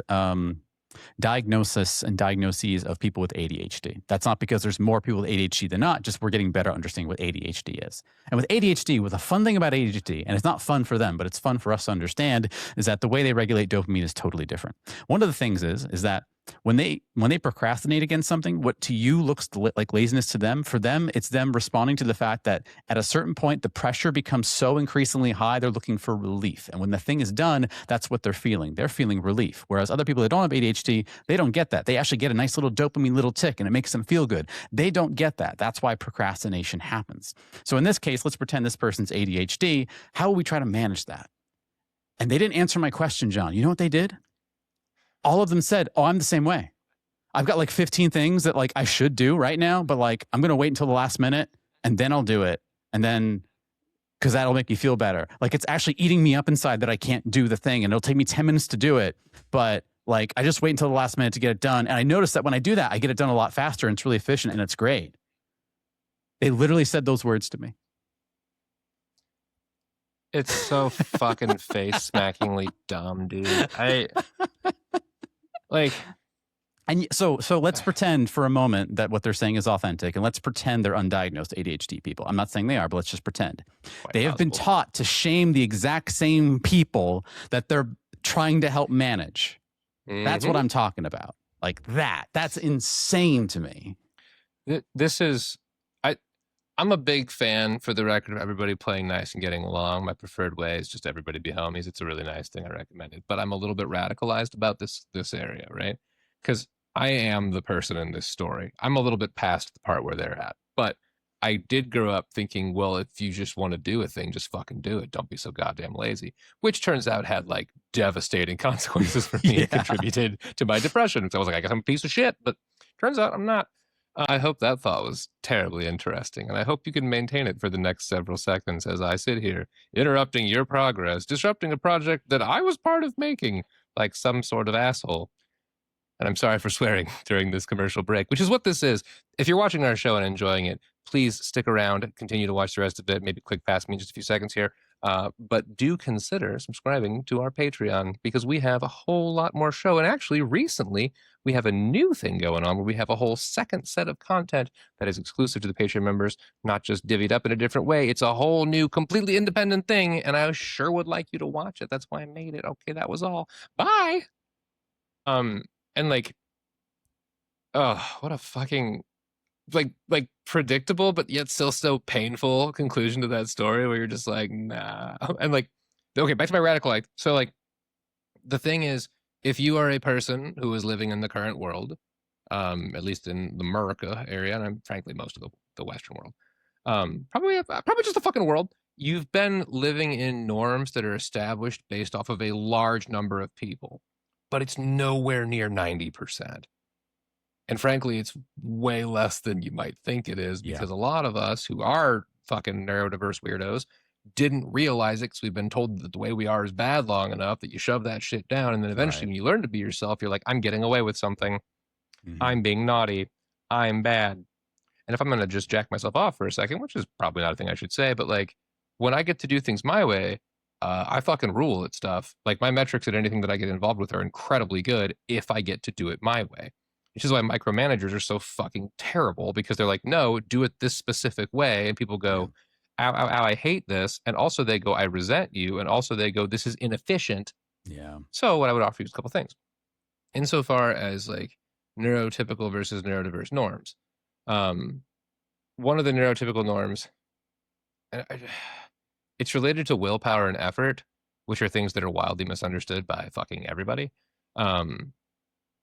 diagnosis and diagnoses of people with ADHD. That's not because there's more people with ADHD than not, just we're getting better understanding what ADHD is. And with ADHD, with the fun thing about ADHD, and it's not fun for them, but it's fun for us to understand, is that the way they regulate dopamine is totally different. One of the things is that when they procrastinate against something, what to you looks like laziness, to them, for them, it's them responding to the fact that at a certain point, the pressure becomes so increasingly high, they're looking for relief. And when the thing is done, that's what they're feeling. They're feeling relief. Whereas other people that don't have ADHD, they don't get that. They actually get a nice little dopamine little tick and it makes them feel good. They don't get that. That's why procrastination happens. So in this case, let's pretend this person's ADHD. How will we try to manage that? And they didn't answer my question, John. You know what they did? All of them said, oh, I'm the same way. I've got like 15 things that like I should do right now, but like I'm going to wait until the last minute and then I'll do it. And then, because that'll make me feel better. Like it's actually eating me up inside that I can't do the thing and it'll take me 10 minutes to do it. But like I just wait until the last minute to get it done. And I notice that when I do that, I get it done a lot faster and it's really efficient and it's great. They literally said those words to me. It's so fucking face smackingly dumb, dude. And so let's pretend for a moment that what they're saying is authentic, and let's pretend they're undiagnosed ADHD people. I'm not saying they are, but let's just pretend. They have been taught to shame the exact same people that they're trying to help manage. That's what I'm talking about. Like that. That's insane to me. This is... I'm a big fan, for the record, of everybody playing nice and getting along. My preferred way is just everybody be homies. It's a really nice thing. I recommend it. But I'm a little bit radicalized about this area, right? Because I am the person in this story. I'm a little bit past the part where they're at. But I did grow up thinking, well, if you just want to do a thing, just fucking do it. Don't be so goddamn lazy. Which turns out had like devastating consequences for me and contributed to my depression. So I was like, I guess I'm a piece of shit. But turns out I'm not. I hope that thought was terribly interesting, and I hope you can maintain it for the next several seconds as I sit here, interrupting your progress, disrupting a project that I was part of making, like some sort of asshole. And I'm sorry for swearing during this commercial break, which is what this is. If you're watching our show and enjoying it, please stick around, continue to watch the rest of it, maybe click past me in just a few seconds here. But do consider subscribing to our Patreon, because we have a whole lot more show. And actually, recently, we have a new thing going on where we have a whole second set of content that is exclusive to the Patreon members, not just divvied up in a different way. It's a whole new, completely independent thing, and I sure would like you to watch it. That's why I made it. Okay, that was all. Bye! And like, oh, what a fucking... like predictable, but yet still so painful conclusion to that story, where you're just like, nah. And like, okay, back to my radical life. So like, the thing is, if you are a person who is living in the current world, at least in the America area, and I'm frankly most of the Western world, probably just the fucking world, you've been living in norms that are established based off of a large number of people, but it's nowhere near 90%. And frankly, it's way less than you might think it is, because a lot of us who are fucking neurodiverse weirdos didn't realize it, because we've been told that the way we are is bad long enough that you shove that shit down. And then eventually when you learn to be yourself, you're like, I'm getting away with something. I'm being naughty. I'm bad. And if I'm going to just jack myself off for a second, which is probably not a thing I should say, but like, when I get to do things my way, I fucking rule at stuff. Like, my metrics at anything that I get involved with are incredibly good if I get to do it my way. Which is why micromanagers are so fucking terrible, because they're like, no, do it this specific way. And people go, ow, ow, ow, I hate this. And also they go, I resent you. And also they go, this is inefficient. Yeah. So what I would offer you is a couple things. Insofar as like neurotypical versus neurodiverse norms. One of the neurotypical norms, it's related to willpower and effort, which are things that are wildly misunderstood by fucking everybody.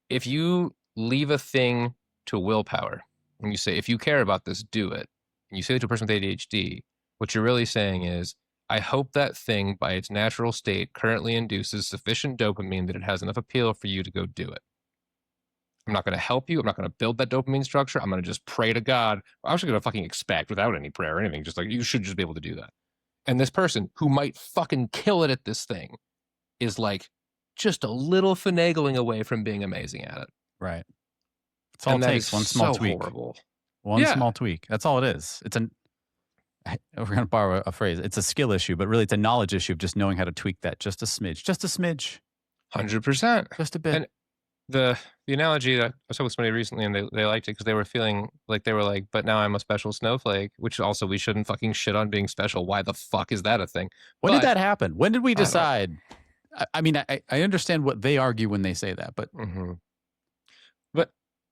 If you leave a thing to willpower, and you say, if you care about this, do it, and you say that to a person with ADHD, what you're really saying is, I hope that thing by its natural state currently induces sufficient dopamine that it has enough appeal for you to go do it. I'm not going to help you. I'm not going to build that dopamine structure. I'm going to just pray to God. I'm actually going to fucking expect, without any prayer or anything, just like, you should just be able to do that. And this person who might fucking kill it at this thing is like just a little finagling away from being amazing at it. Right. It's all it takes. One small tweak. Horrible. One small tweak. That's all it is. It's we're going to borrow a phrase. It's a skill issue, but really it's a knowledge issue of just knowing how to tweak that just a smidge. Just a smidge. 100%. Just a bit. And the analogy that I was talking with somebody recently, and they liked it because they were feeling like, they were like, but now I'm a special snowflake, which also, we shouldn't fucking shit on being special. Why the fuck is that a thing? When did that happen? When did we decide? I mean, I understand what they argue when they say that, but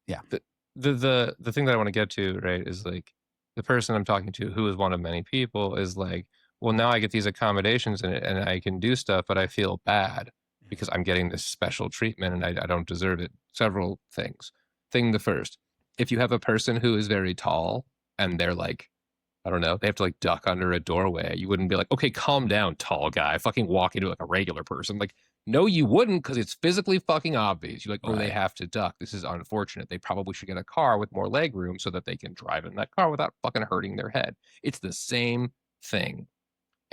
The thing that I want to get to, right, is like the person I'm talking to, who is one of many people, is like, well, now I get these accommodations in it and I can do stuff, but I feel bad because I'm getting this special treatment and I don't deserve it. Several things. The first, if you have a person who is very tall and they're like, I don't know, they have to like duck under a doorway, you wouldn't be like, okay, calm down, tall guy, fucking walk into like a regular person. Like, no, you wouldn't, because it's physically fucking obvious. You're like, oh, they have to duck. This is unfortunate. They probably should get a car with more leg room so that they can drive in that car without fucking hurting their head. It's the same thing.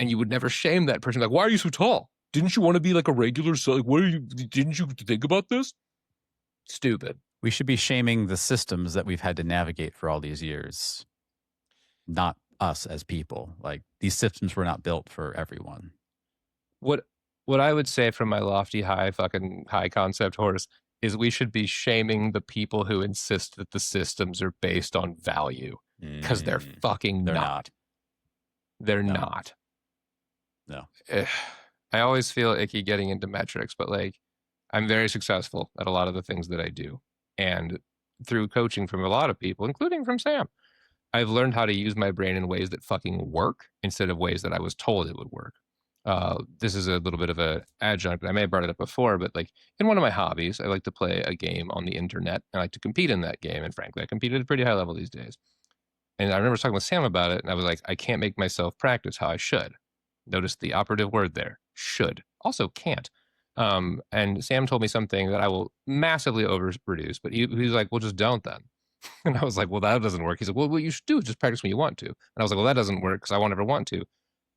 And you would never shame that person. Like, why are you so tall? Didn't you want to be like a regular? So, like, what are you? Didn't you think about this? Stupid. We should be shaming the systems that we've had to navigate for all these years, not us as people. Like, these systems were not built for everyone. What I would say from my lofty high concept horse is we should be shaming the people who insist that the systems are based on value, because they're fucking not. They're not. No. I always feel icky getting into metrics, but like, I'm very successful at a lot of the things that I do. And through coaching from a lot of people, including from Sam, I've learned how to use my brain in ways that fucking work instead of ways that I was told it would work. This is a little bit of a adjunct, and I may have brought it up before, but like in one of my hobbies, I like to play a game on the internet. I like to compete in that game. And frankly, I compete at a pretty high level these days. And I remember talking with Sam about it, and I was like, I can't make myself practice how I should. Notice the operative word there, should. Also can't. And Sam told me something that I will massively overproduce, but he was like, well, just don't then. And I was like, well, that doesn't work. He's like, well, what you should do is just practice when you want to. And I was like, well, that doesn't work because I won't ever want to.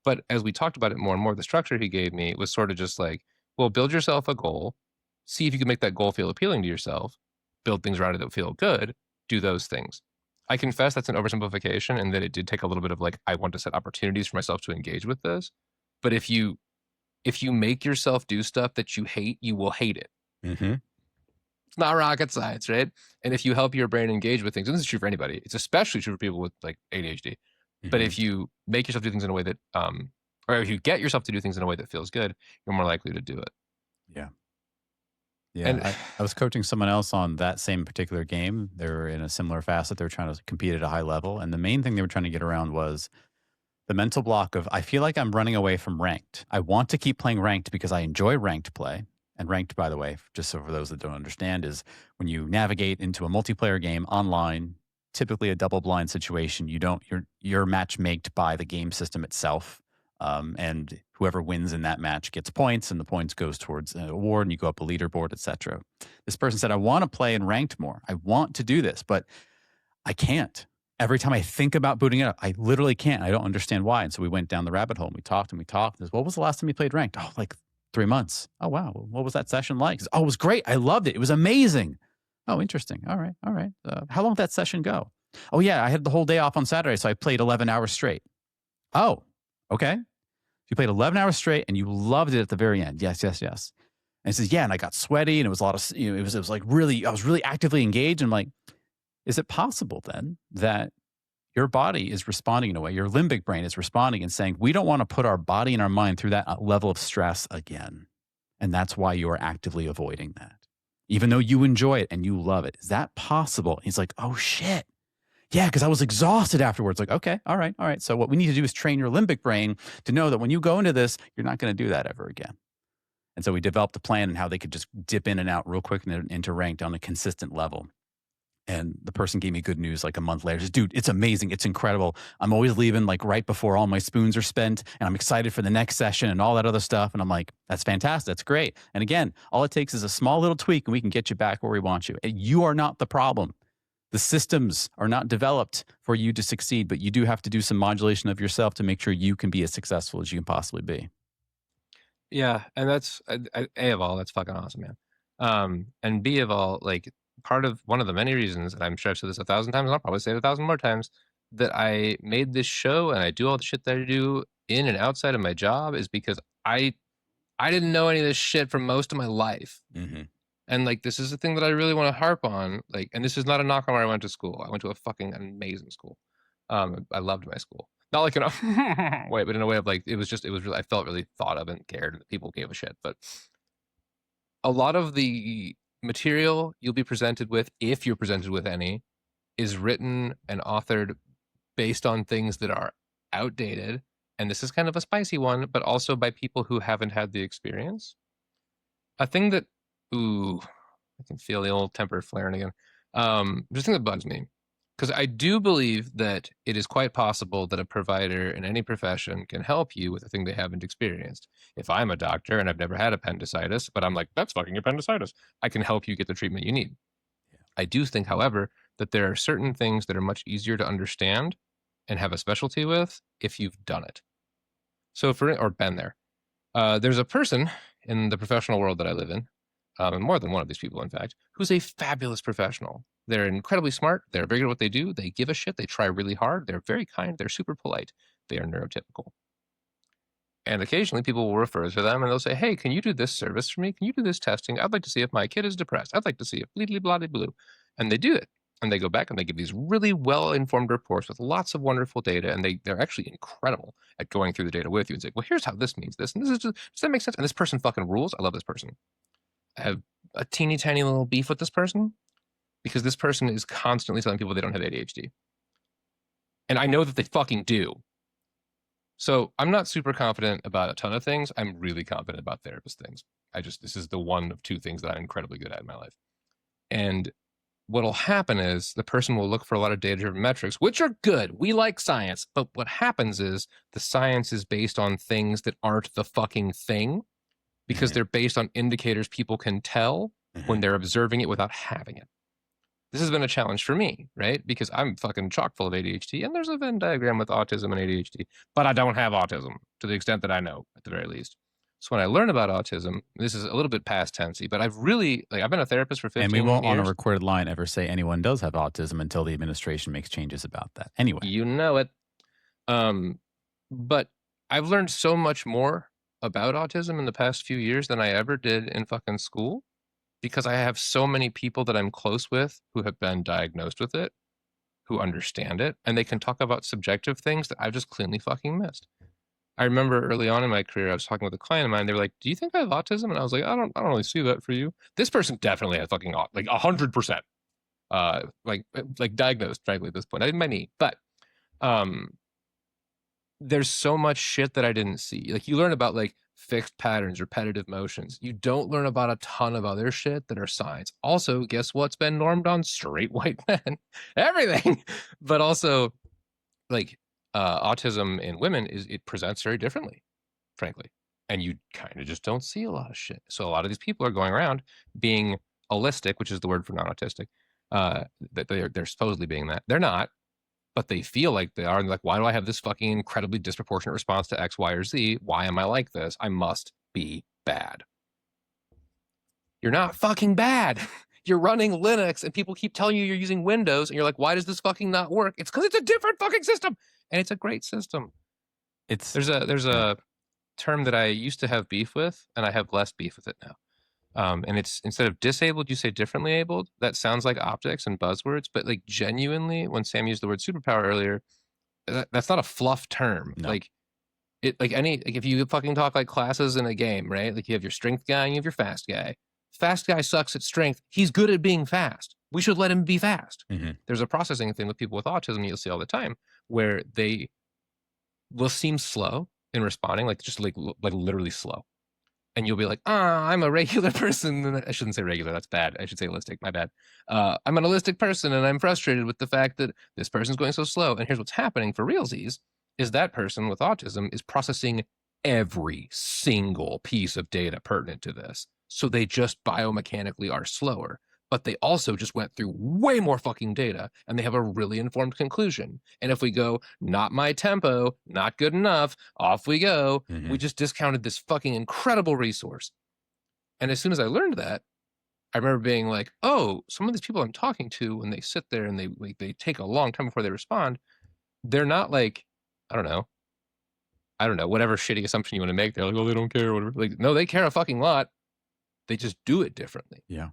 But as we talked about it more and more, the structure he gave me was sort of just like, well, build yourself a goal, see if you can make that goal feel appealing to yourself, build things around it that feel good, do those things. I confess that's an oversimplification and that it did take a little bit of like, I want to set opportunities for myself to engage with this. But if you make yourself do stuff that you hate, you will hate it. Mm-hmm. It's not rocket science, right? And if you help your brain engage with things, and this is true for anybody, it's especially true for people with like ADHD. But if you make yourself do things in a way that, or if you get yourself to do things in a way that feels good, you're more likely to do it. Yeah. Yeah. And I was coaching someone else on that same particular game. They were in a similar facet. They were trying to compete at a high level. And the main thing they were trying to get around was the mental block of, I feel like I'm running away from ranked. I want to keep playing ranked because I enjoy ranked play. And ranked, by the way, just so for those that don't understand, is when you navigate into a multiplayer game online, typically a double blind situation. You're match maked by the game system itself. And whoever wins in that match gets points, and the points goes towards an award, and you go up a leaderboard, etc. This person said, I want to play in ranked more. I want to do this, but I can't. Every time I think about booting it up, I literally can't. I don't understand why. And so we went down the rabbit hole and we talked. And what was the last time you played ranked? Oh, like 3 months. Oh, wow. What was that session like? Oh, it was great. I loved it. It was amazing. Oh, interesting. All right. How long did that session go? Oh, yeah, I had the whole day off on Saturday, so I played 11 hours straight. Oh, okay. You played 11 hours straight, and you loved it at the very end. Yes. And he says, yeah, and I got sweaty, and it was a lot of, it was like really, I was really actively engaged. And I'm like, is it possible then that your body is responding in a way, your limbic brain is responding and saying, we don't want to put our body and our mind through that level of stress again. And that's why you are actively avoiding that, even though you enjoy it and you love it. Is that possible? And he's like, oh, shit. Yeah, because I was exhausted afterwards. Like, okay, all right. So what we need to do is train your limbic brain to know that when you go into this, you're not going to do that ever again. And so we developed a plan and how they could just dip in and out real quick and into ranked on a consistent level. And the person gave me good news like a month later. Says, dude, it's amazing. It's incredible. I'm always leaving like right before all my spoons are spent. And I'm excited for the next session and all that other stuff. And I'm like, that's fantastic. That's great. And again, all it takes is a small little tweak and we can get you back where we want you. And you are not the problem. The systems are not developed for you to succeed, but you do have to do some modulation of yourself to make sure you can be as successful as you can possibly be. Yeah. And that's, A of all, that's fucking awesome, man. And B of all, like, one of the many reasons, and I'm sure I've said this 1,000 times, and I'll probably say it 1,000 more times, that I made this show and I do all the shit that I do in and outside of my job is because I didn't know any of this shit for most of my life. Mm-hmm. And like, this is the thing that I really want to harp on. Like, and this is not a knock on where I went to school. I went to a fucking amazing school. I loved my school. Not like in a way, but in a way of like, it was really, I felt really thought of and cared and people gave a shit. But a lot of the material you'll be presented with, if you're presented with any, is written and authored based on things that are outdated. And this is kind of a spicy one, but also by people who haven't had the experience. A thing that, ooh, I can feel the old temper flaring again. Just thing that bugs me, because I do believe that it is quite possible that a provider in any profession can help you with a thing they haven't experienced. If I'm a doctor and I've never had appendicitis, but I'm like, that's fucking appendicitis, I can help you get the treatment you need. Yeah. I do think, however, that there are certain things that are much easier to understand and have a specialty with if you've done it. So or been there. There's a person in the professional world that I live in, and more than one of these people, in fact, who's a fabulous professional. They're incredibly smart. They're very good at what they do. They give a shit. They try really hard. They're very kind. They're super polite. They are neurotypical. And occasionally people will refer to them and they'll say, hey, can you do this service for me? Can you do this testing? I'd like to see if my kid is depressed. I'd like to see if bleedly bloody blue. And they do it. And they go back and they give these really well-informed reports with lots of wonderful data. And they're actually incredible at going through the data with you and say, well, here's how this means this. And this is just, does that make sense? And this person fucking rules. I love this person. I have a teeny tiny little beef with this person because this person is constantly telling people they don't have ADHD. And I know that they fucking do. So I'm not super confident about a ton of things. I'm really confident about therapist things. This is the one of two things that I'm incredibly good at in my life. And what'll happen is the person will look for a lot of data-driven metrics, which are good. We like science. But what happens is the science is based on things that aren't the fucking thing because they're based on indicators people can tell when they're observing it without having it. This has been a challenge for me, right? Because I'm fucking chock full of ADHD, and there's a Venn diagram with autism and ADHD, but I don't have autism to the extent that I know, at the very least. So when I learn about autism, this is a little bit past tensey, but I've been a therapist for 15 years. And we won't on a recorded line ever say anyone does have autism until the administration makes changes about that. Anyway. You know it. But I've learned so much more about autism in the past few years than I ever did in fucking school, because I have so many people that I'm close with who have been diagnosed with it, who understand it, and they can talk about subjective things that I've just cleanly fucking missed. I remember early on in my career, I was talking with a client of mine. They were like, do you think I have autism? And I was like, I don't really see that for you. This person definitely has fucking, like 100%, like diagnosed, frankly, at this point. I didn't many, but there's so much shit that I didn't see. Like, you learn about like fixed patterns, repetitive motions. You don't learn about a ton of other shit that are signs. Also, guess what's been normed on straight white men? Everything. But also, like, autism in women it presents very differently, frankly. And you kind of just don't see a lot of shit. So a lot of these people are going around being allistic, which is the word for non-autistic. That they're supposedly being that. They're not. But they feel like they are. And they're like, why do I have this fucking incredibly disproportionate response to X, Y, or Z? Why am I like this? I must be bad. You're not fucking bad. You're running Linux and people keep telling you you're using Windows and you're like, why does this fucking not work? It's because it's a different fucking system. And it's a great system. There's a term that I used to have beef with and I have less beef with it now. And it's, instead of disabled, you say differently abled. That sounds like optics and buzzwords, but like genuinely, when Sam used the word superpower earlier, that's not a fluff term. No. Like if you fucking talk like classes in a game, right? Like you have your strength guy and you have your fast guy. Fast guy sucks at strength. He's good at being fast. We should let him be fast. Mm-hmm. There's a processing thing with people with autism you'll see all the time where they will seem slow in responding, like just like literally slow. And you'll be like, I'm a regular person. I shouldn't say regular. That's bad. I should say holistic. My bad. I'm an holistic person, and I'm frustrated with the fact that this person's going so slow. And here's what's happening for realsies is that person with autism is processing every single piece of data pertinent to this. So they just biomechanically are slower. But they also just went through way more fucking data, and they have a really informed conclusion. And if we go, not my tempo, not good enough, off we go, we just discounted this fucking incredible resource. And as soon as I learned that, I remember being like, oh, some of these people I'm talking to, when they sit there and they take a long time before they respond, they're not like, I don't know, whatever shitty assumption you want to make. They're like, oh, they don't care or whatever. Like, no, they care a fucking lot. They just do it differently. Yeah.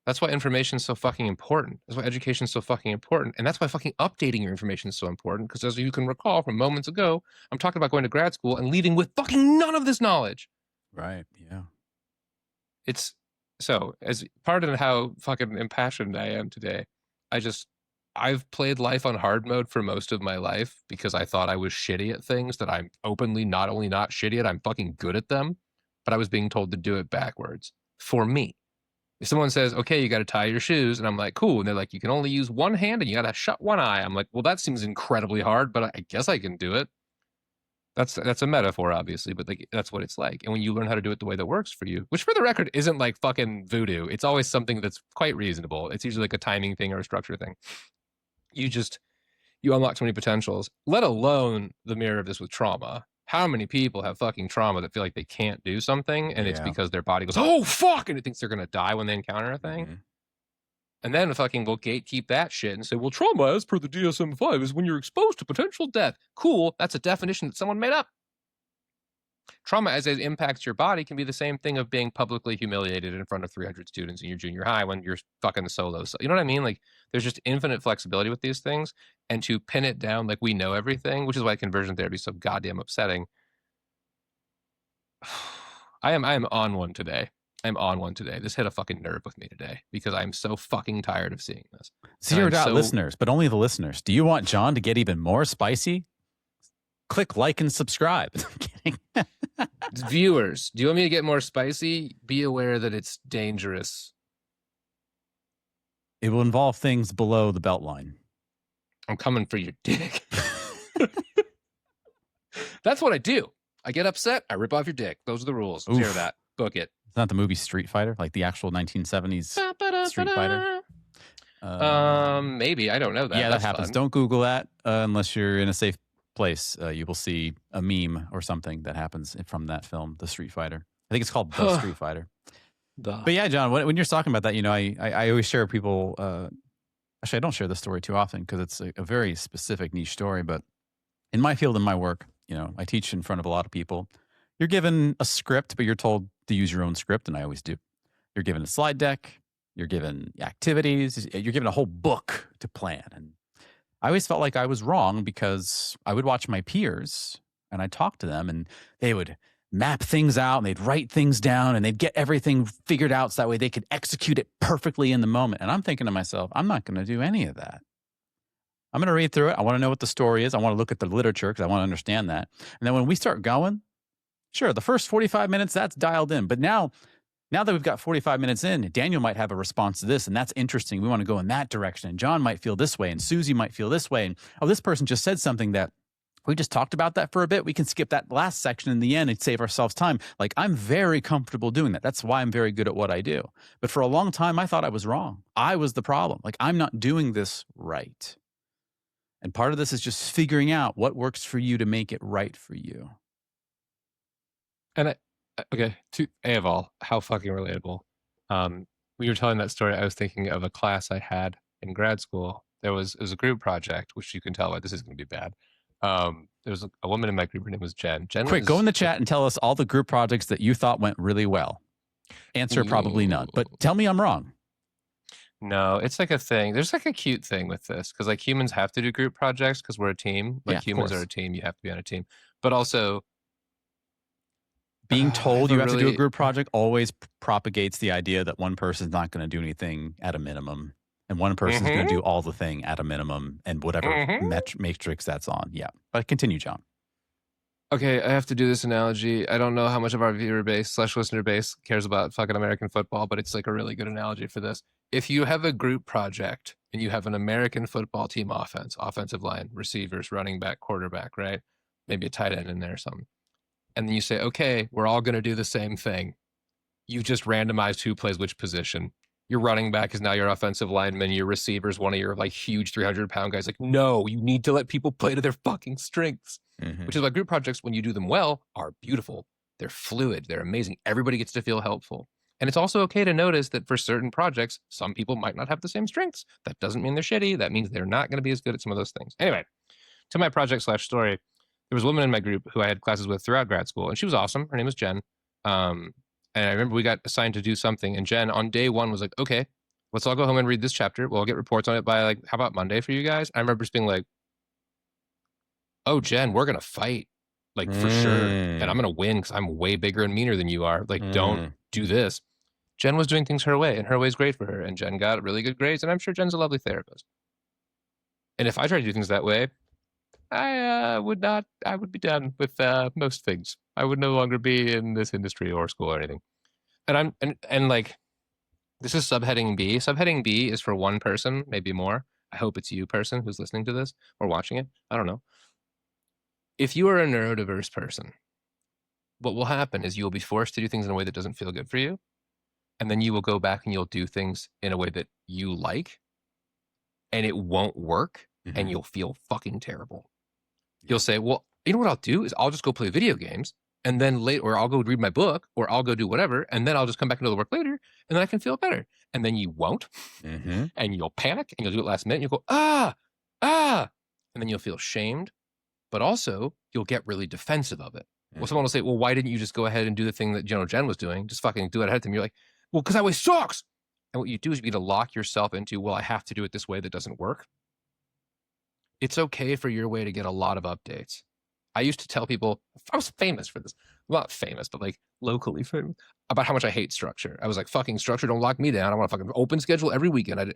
That's why information is so fucking important. That's why education is so fucking important. And that's why fucking updating your information is so important. Because as you can recall from moments ago, I'm talking about going to grad school and leaving with fucking none of this knowledge. Right. Yeah. It's So, as part of how fucking impassioned I am today, I've played life on hard mode for most of my life because I thought I was shitty at things that I'm openly not only not shitty at, I'm fucking good at them, but I was being told to do it backwards for me. If someone says, okay, you got to tie your shoes, and I'm like, cool. And they're like, you can only use one hand and you got to shut one eye. I'm like, well, that seems incredibly hard, but I guess I can do it. That's a metaphor, obviously, but like that's what it's like. And when you learn how to do it the way that works for you, which for the record isn't like fucking voodoo, it's always something that's quite reasonable. It's usually like a timing thing or a structure thing. You unlock so many potentials, let alone the mirror of this with trauma. How many people have fucking trauma that feel like they can't do something, and it's because their body goes, oh fuck, and it thinks they're gonna die when they encounter a thing. Mm-hmm. And then fucking go gatekeep that shit and say, well, trauma as per the DSM-5 is when you're exposed to potential death. Cool, that's a definition that someone made up. Trauma as it impacts your body can be the same thing of being publicly humiliated in front of 300 students in your junior high when you're fucking solo. So, you know what I mean? Like, there's just infinite flexibility with these things, and to pin it down like we know everything, which is why conversion therapy is so goddamn upsetting. I am on one today. I'm on one today. This hit a fucking nerve with me today because I'm so fucking tired of seeing this. Zeroed out listeners, but only the listeners. Do you want John to get even more spicy? Click like and subscribe. I'm kidding. Viewers, do you want me to get more spicy? Be aware that it's dangerous. It will involve things below the belt line. I'm coming for your dick. That's what I do. I get upset. I rip off your dick. Those are the rules. Oof. Share that. Book it. It's not the movie Street Fighter, like the actual 1970s Street Fighter. Maybe. I don't know that. Yeah, that happens. Fun. Don't Google that unless you're in a safe place. You will see a meme or something that happens from that film, The Street Fighter. I think it's called The Street Fighter. But yeah, John, when you're talking about that, you know, I always share people. Actually, I don't share this story too often because it's a very specific niche story. But in my field, in my work, you know, I teach in front of a lot of people. You're given a script, but you're told to use your own script, and I always do. You're given a slide deck. You're given activities. You're given a whole book to plan. And I always felt like I was wrong because I would watch my peers and I'd talk to them and they would map things out and they'd write things down and they'd get everything figured out so that way they could execute it perfectly in the moment. And I'm thinking to myself, I'm not going to do any of that. I'm going to read through it. I want to know what the story is. I want to look at the literature because I want to understand that. And then when we start going, sure, the first 45 minutes, that's dialed in. But now that we've got 45 minutes in, Daniel might have a response to this, and that's interesting. We want to go in that direction. And John might feel this way, and Susie might feel this way. And, oh, this person just said something that we just talked about that for a bit. We can skip that last section in the end and save ourselves time. Like, I'm very comfortable doing that. That's why I'm very good at what I do. But for a long time, I thought I was wrong. I was the problem. Like, I'm not doing this right. And part of this is just figuring out what works for you to make it right for you. And okay, to A of all, how fucking relatable. When you were telling that story, I was thinking of a class I had in grad school. It was a group project, which you can tell why this is going to be bad. There was a woman in my group. Her name was Jen. Quick, go in the chat and tell us all the group projects that you thought went really well. Answer probably none, but tell me I'm wrong. No, it's like a thing. There's like a cute thing with this because like humans have to do group projects because we're a team. Like humans are a team. You have to be on a team. But also, being told you have to do a group project always propagates the idea that one person's not going to do anything at a minimum and one person's going to do all the thing at a minimum and whatever matrix that's on. Yeah. But continue, John. Okay, I have to do this analogy. I don't know how much of our viewer base / listener base cares about fucking American football, but it's like a really good analogy for this. If you have a group project and you have an American football team offensive line, receivers, running back, quarterback, right? Maybe a tight end in there or something. And then you say, okay, we're all going to do the same thing. You've just randomized who plays which position. Your running back is now your offensive lineman. Your receiver is one of your like huge 300-pound guys. Like, no, you need to let people play to their fucking strengths. Which is why group projects, when you do them well, are beautiful. They're fluid. They're amazing. Everybody gets to feel helpful. And it's also okay to notice that for certain projects, some people might not have the same strengths. That doesn't mean they're shitty. That means they're not going to be as good at some of those things. Anyway, to my project / story, there was a woman in my group who I had classes with throughout grad school, and she was awesome. Her name was Jen. And I remember we got assigned to do something, and Jen on day one was like, okay, let's all go home and read this chapter. We'll get reports on it by like, how about Monday for you guys? I remember just being like, oh, Jen, we're going to fight, like for sure. And I'm going to win because I'm way bigger and meaner than you are. Like, don't do this. Jen was doing things her way, and her way is great for her, and Jen got really good grades, and I'm sure Jen's a lovely therapist. And if I tried to do things that way, I would be done with most things. I would no longer be in this industry or school or anything. And like, this is subheading B. Subheading B is for one person, maybe more. I hope it's you, person, who's listening to this or watching it. I don't know. If you are a neurodiverse person, what will happen is you will be forced to do things in a way that doesn't feel good for you. And then you will go back and you'll do things in a way that you like, and it won't work, and you'll feel fucking terrible. You'll say, well, you know what I'll do is I'll just go play video games, and then later, or I'll go read my book, or I'll go do whatever, and then I'll just come back into the work later, and then I can feel better. And then you won't, and you'll panic, and you'll do it last minute, and you'll go, and then you'll feel shamed, but also you'll get really defensive of it. Well, someone will say, well, why didn't you just go ahead and do the thing that Jen was doing? Just fucking do it ahead of time. You're like, well, because that way sucks. And what you do is you need to lock yourself into, well, I have to do it this way that doesn't work. It's okay for your way to get a lot of updates. I used to tell people, I was famous for this. Well, not famous, but like locally famous, about how much I hate structure. I was like, fucking structure, don't lock me down. I want a fucking open schedule every weekend.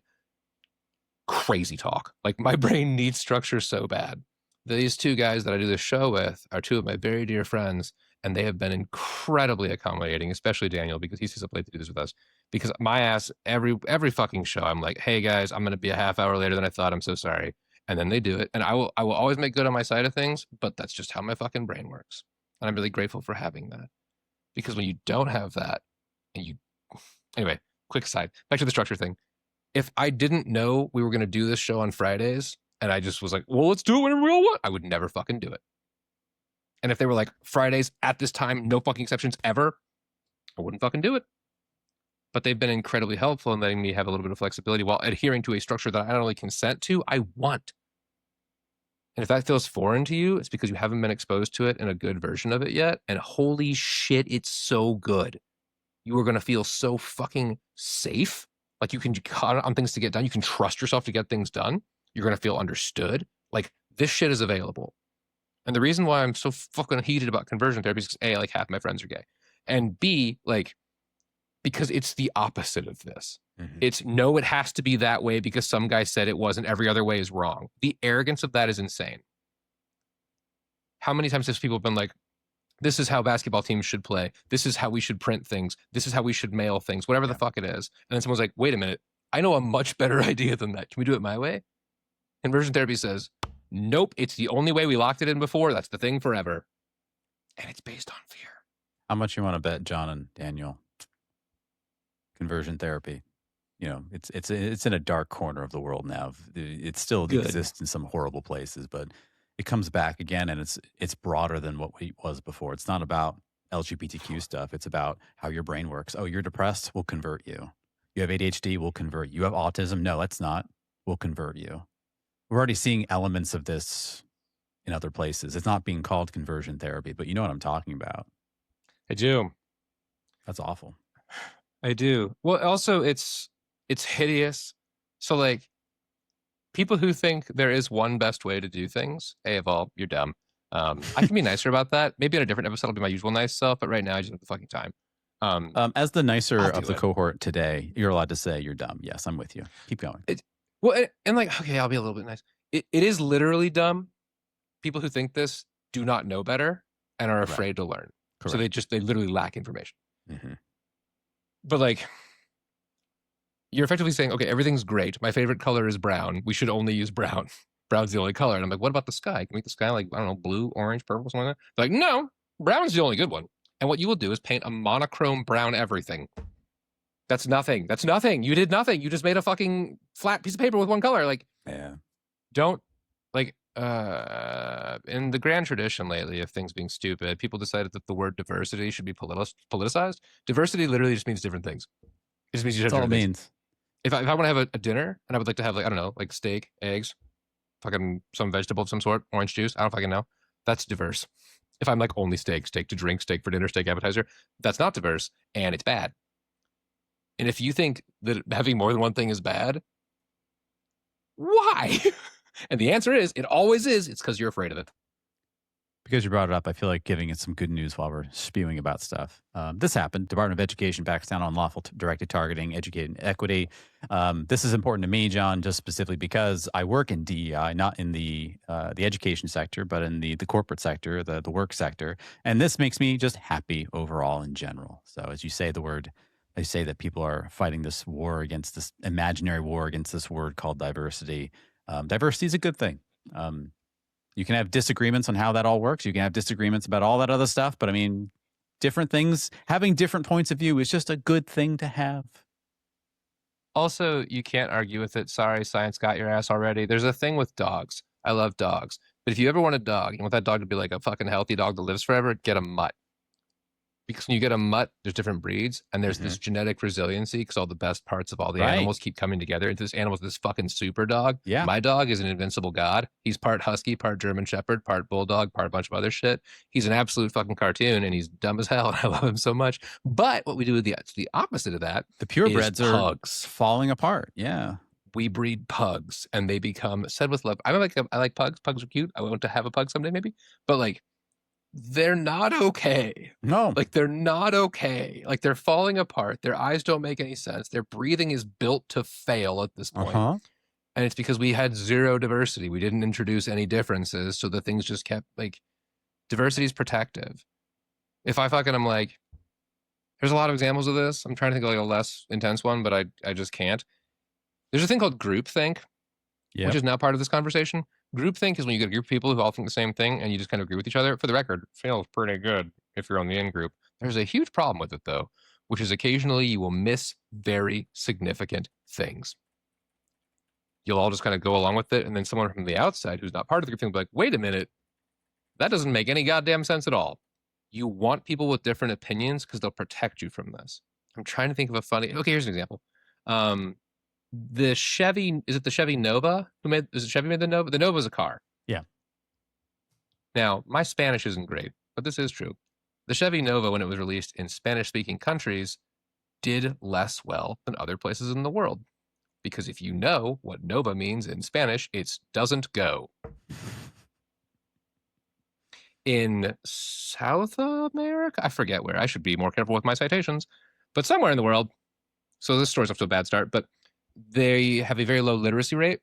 Crazy talk. Like, my brain needs structure so bad. These two guys that I do this show with are two of my very dear friends, and they have been incredibly accommodating, especially Daniel, because he stays up late to do this with us. Because my ass, every fucking show, I'm like, hey guys, I'm going to be a half hour later than I thought. I'm so sorry. And then they do it. And I will always make good on my side of things, but that's just how my fucking brain works. And I'm really grateful for having that. Because when you don't have that, anyway, quick aside, back to the structure thing. If I didn't know we were going to do this show on Fridays, and I just was like, well, let's do it whenever we all want, I would never fucking do it. And if they were like, Fridays at this time, no fucking exceptions ever, I wouldn't fucking do it. But they've been incredibly helpful in letting me have a little bit of flexibility while adhering to a structure that I not only consent to, I want. And if that feels foreign to you, it's because you haven't been exposed to it in a good version of it yet. And holy shit, it's so good. You are going to feel so fucking safe. Like, you can count on things to get done. You can trust yourself to get things done. You're going to feel understood. Like, this shit is available. And the reason why I'm so fucking heated about conversion therapy is because A, like, half my friends are gay. And B, like, because it's the opposite of this. It's no, it has to be that way because some guy said it wasn't. Every other way is wrong. The arrogance of that is insane. How many times have people been like, this is how basketball teams should play. This is how we should print things. This is how we should mail things, whatever the fuck it is. And then someone's like, wait a minute, I know a much better idea than that. Can we do it my way? Conversion therapy says, nope, it's the only way we locked it in before. That's the thing forever. And it's based on fear. How much you want to bet, John and Daniel? Conversion therapy. You know, it's in a dark corner of the world now. It still exists in some horrible places, but it comes back again, and it's broader than what it was before. It's not about LGBTQ stuff. It's about how your brain works. Oh, you're depressed? We'll convert you. You have ADHD? We'll convert you. You have autism? No, it's not. We'll convert you. We're already seeing elements of this in other places. It's not being called conversion therapy, but you know what I'm talking about. I do. That's awful. I do. Well, also it's hideous. So, like, people who think there is one best way to do things, A, of all, you're dumb. I can be nicer about that. Maybe in a different episode I'll be my usual nice self, but right now I just have the fucking time. As the nicer of the cohort today, you're allowed to say you're dumb. Yes, I'm with you. Keep going. And like, okay, I'll be a little bit nice. It is literally dumb. People who think this do not know better and are afraid to learn. Correct. So they literally lack information. But like, you're effectively saying, okay, everything's great. My favorite color is brown. We should only use brown. Brown's the only color. And I'm like, what about the sky? Can we make the sky like, I don't know, blue, orange, purple, something like that? They're like, no, brown's the only good one. And what you will do is paint a monochrome brown everything. That's nothing. That's nothing. You did nothing. You just made a fucking flat piece of paper with one color. Like, don't, like, in the grand tradition lately of things being stupid, people decided that the word diversity should be politicized. Diversity literally just means different things. It just means you have different things. If I want to have a dinner and I would like to have, like, I don't know, like steak, eggs, fucking some vegetable of some sort, orange juice, I don't fucking know. That's diverse. If I'm like only steak to drink, steak for dinner, steak appetizer, that's not diverse and it's bad. And if you think that having more than one thing is bad, why? And the answer is, it always is. It's because you're afraid of it. Because you brought it up, I feel like giving it some good news while we're spewing about stuff. This happened. Department of Education backs down on lawful directed targeting, educating equity. This is important to me, John, just specifically because I work in DEI, not in the education sector, but in the corporate sector, the work sector. And this makes me just happy overall in general. So as you say the word, I say that people are fighting this war against this imaginary war against this word called diversity. Diversity is a good thing. You can have disagreements on how that all works. You can have disagreements about all that other stuff. But I mean, different things, having different points of view is just a good thing to have. Also, you can't argue with it. Sorry, science got your ass already. There's a thing with dogs. I love dogs. But if you ever want a dog, you want that dog to be like a fucking healthy dog that lives forever, get a mutt. Because when you get a mutt, there's different breeds, and there's this genetic resiliency because all the best parts of all the animals keep coming together into this animal's this fucking super dog. Yeah. My dog is an invincible god. He's part husky, part German shepherd, part bulldog, part a bunch of other shit. He's an absolute fucking cartoon, and he's dumb as hell, and I love him so much. But what we do with the opposite of that, the purebreds are pugs falling apart. Yeah. We breed pugs, and they become said with love. I like pugs. Pugs are cute. I want to have a pug someday, maybe. But like, they're not okay. No. Like, they're not okay. Like, they're falling apart. Their eyes don't make any sense. Their breathing is built to fail at this point. And it's because we had zero diversity. We didn't introduce any differences. So the things just kept, like, diversity is protective. If I fucking am like, there's a lot of examples of this. I'm trying to think of like a less intense one, but I just can't. There's a thing called groupthink, which is now part of this conversation. Groupthink is when you get a group of people who all think the same thing and you just kind of agree with each other. For the record, it feels pretty good if you're on the in-group. There's a huge problem with it, though, which is occasionally you will miss very significant things. You'll all just kind of go along with it, and then someone from the outside who's not part of the group will be like, wait a minute, that doesn't make any goddamn sense at all. You want people with different opinions because they'll protect you from this. I'm trying to think of a funny... Okay, here's an example. The Chevy, is it the Chevy Nova? Is it Chevy made the Nova? The Nova is a car. Yeah. Now, my Spanish isn't great, but this is true. The Chevy Nova, when it was released in Spanish-speaking countries, did less well than other places in the world. Because if you know what Nova means in Spanish, it's doesn't go. In South America, I forget where. I should be more careful with my citations. But somewhere in the world, so this story's off to a bad start, but they have a very low literacy rate.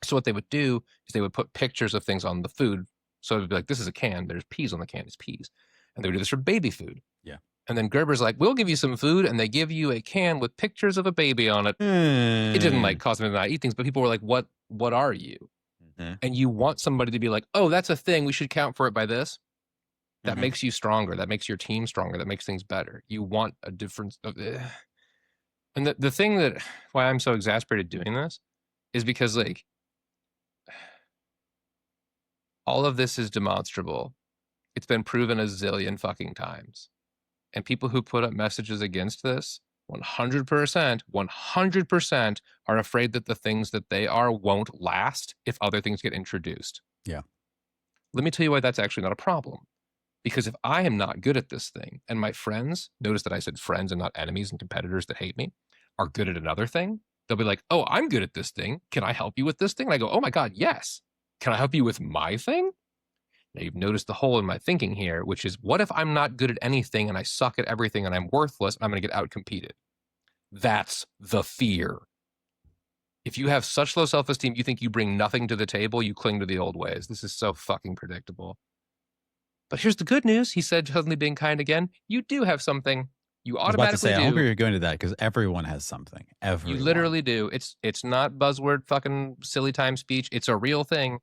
So what they would do is they would put pictures of things on the food. So it would be like, this is a can, there's peas on the can, it's peas. And they would do this for baby food. Yeah. And then Gerber's like, we'll give you some food, and they give you a can with pictures of a baby on it. It didn't like cause them to not eat things, but people were like, what are you? And you want somebody to be like, oh, that's a thing, we should count for it by this. That makes you stronger, that makes your team stronger, that makes things better. You want a difference of And the thing that, why I'm so exasperated doing this is because, like, all of this is demonstrable. It's been proven a zillion fucking times. And people who put up messages against this, 100% are afraid that the things that they are won't last if other things get introduced. Yeah. Let me tell you why that's actually not a problem. Because if I am not good at this thing, and my friends, notice that I said friends and not enemies and competitors that hate me, are good at another thing, they'll be like, oh, I'm good at this thing. Can I help you with this thing? And I go, oh my God, yes. Can I help you with my thing? Now you've noticed the hole in my thinking here, which is, what if I'm not good at anything and I suck at everything and I'm worthless and I'm going to get outcompeted? That's the fear. If you have such low self-esteem, you think you bring nothing to the table, you cling to the old ways. This is so fucking predictable. But here's the good news. He said, suddenly being kind again, you do have something. You automatically do. I hope you're going to that because everyone has something. Everyone. You literally do. It's not buzzword fucking silly time speech. It's a real thing.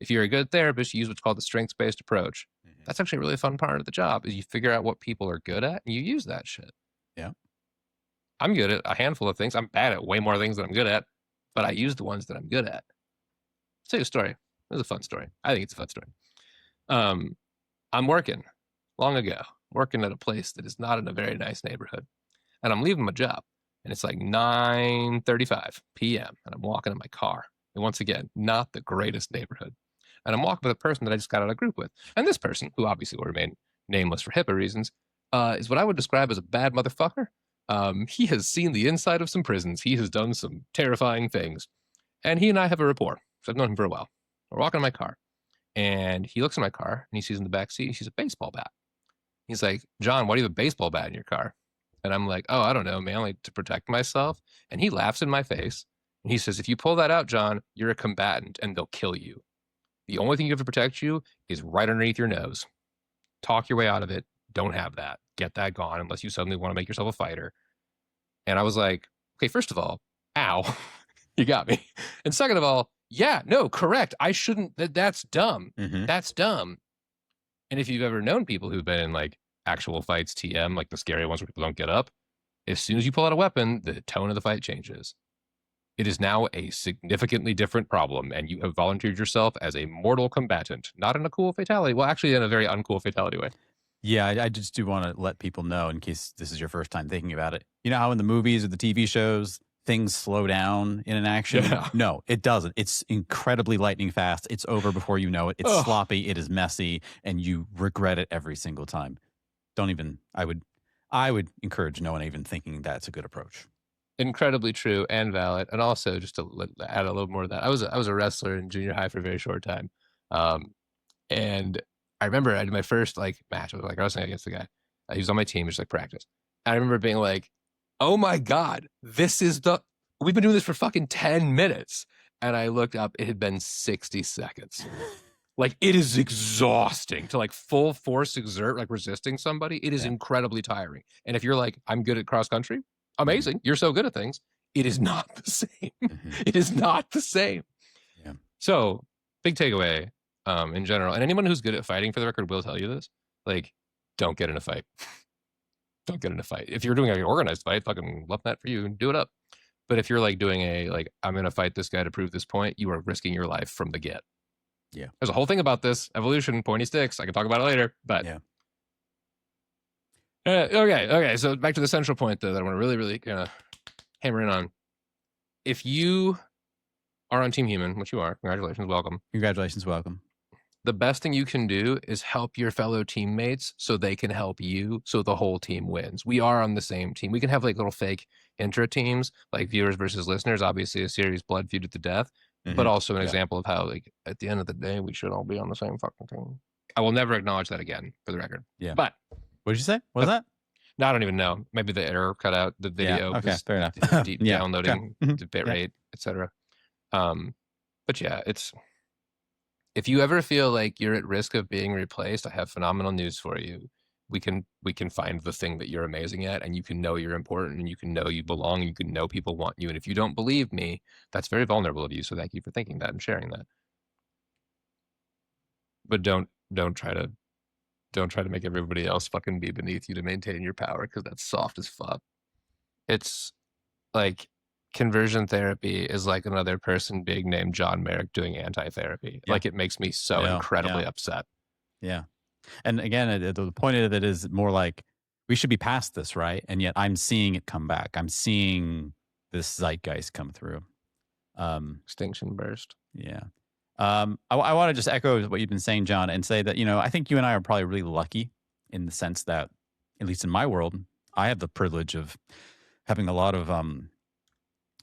If you're a good therapist, you use what's called the strengths-based approach. That's actually a really fun part of the job is you figure out what people are good at and you use that shit. Yeah. I'm good at a handful of things. I'm bad at way more things than I'm good at, but I use the ones that I'm good at. I'll tell you a story. It was a fun story. I think it's a fun story. I'm working long ago, working at a place that is not in a very nice neighborhood. And I'm leaving my job. And it's like 9:35 p.m. And I'm walking in my car. And once again, not the greatest neighborhood. And I'm walking with a person that I just got out of a group with. And this person, who obviously will remain nameless for HIPAA reasons, is what I would describe as a bad motherfucker. He has seen the inside of some prisons. He has done some terrifying things. And he and I have a rapport. So I've known him for a while. We're walking in my car. And he looks in my car and he sees in the back seat, he sees a baseball bat. He's like, John, why do you have a baseball bat in your car? And I'm like, oh, I don't know, mainly to protect myself. And he laughs in my face. And he says, if you pull that out, John, you're a combatant and they'll kill you. The only thing you have to protect you is right underneath your nose. Talk your way out of it. Don't have that. Get that gone unless you suddenly want to make yourself a fighter. And I was like, okay, first of all, ow, you got me. And second of all, yeah, no, correct. I shouldn't. That's dumb. That's dumb. And if you've ever known people who've been in like actual fights, TM, like the scary ones where people don't get up, as soon as you pull out a weapon, the tone of the fight changes. It is now a significantly different problem, and you have volunteered yourself as a mortal combatant, not in a cool fatality. Well, actually, in a very uncool fatality way. Yeah, I just do want to let people know, in case this is your first time thinking about it. You know how in the movies or the TV shows, things slow down in an action? Yeah. No, it doesn't. It's incredibly lightning fast. It's over before you know it. It's sloppy. It is messy, and you regret it every single time. Don't even. I would encourage no one even thinking that's a good approach. Incredibly true and valid. And also, just to add a little more to that, I was a wrestler in junior high for a very short time, and I remember I did my first like match. I was like wrestling against the guy. He was on my team, just like practice. And I remember being like, "Oh my god, we've been doing this for fucking 10 minutes." And I looked up; it had been 60 seconds. Like, it is exhausting to like full force exert, like resisting somebody. It is incredibly tiring. And if you're like, I'm good at cross country, amazing. You're so good at things. It is not the same. It is not the same. Yeah. So big takeaway in general. And anyone who's good at fighting, for the record, will tell you this. Like, don't get in a fight. Don't get in a fight. If you're doing an organized fight, fucking love that for you. Do it up. But if you're like doing I'm going to fight this guy to prove this point, you are risking your life from the get. Yeah. There's a whole thing about this evolution, pointy sticks. I can talk about it later, but yeah. Okay. So back to the central point though, that I want to really, really kind of hammer in on. If you are on Team Human, which you are, congratulations, welcome. Congratulations, welcome. The best thing you can do is help your fellow teammates so they can help you, so the whole team wins. We are on the same team. We can have like little fake intra teams, like viewers versus listeners, obviously a series blood feud to the death, but also an example of how, like, at the end of the day, we should all be on the same fucking team. I will never acknowledge that again, for the record. Yeah. But what did you say? What was that? No, I don't even know. Maybe the error cut out the video. Yeah, okay, fair enough. Downloading, the bit rate, etc. But yeah, if you ever feel like you're at risk of being replaced, I have phenomenal news for you. We can find the thing that you're amazing at, and you can know you're important, and you can know you belong, and you can know people want you. And if you don't believe me, that's very vulnerable of you. So thank you for thinking that and sharing that. But don't try to make everybody else fucking be beneath you to maintain your power, because that's soft as fuck. It's like conversion therapy is like another person being named John Merrick doing anti-therapy. Like, it makes me so incredibly upset. Yeah. And again, the point of it is more like, we should be past this, right? And yet I'm seeing it come back. I'm seeing this zeitgeist come through. Extinction burst. Yeah. I want to just echo what you've been saying, John, and say that, I think you and I are probably really lucky in the sense that, at least in my world, I have the privilege of having a lot of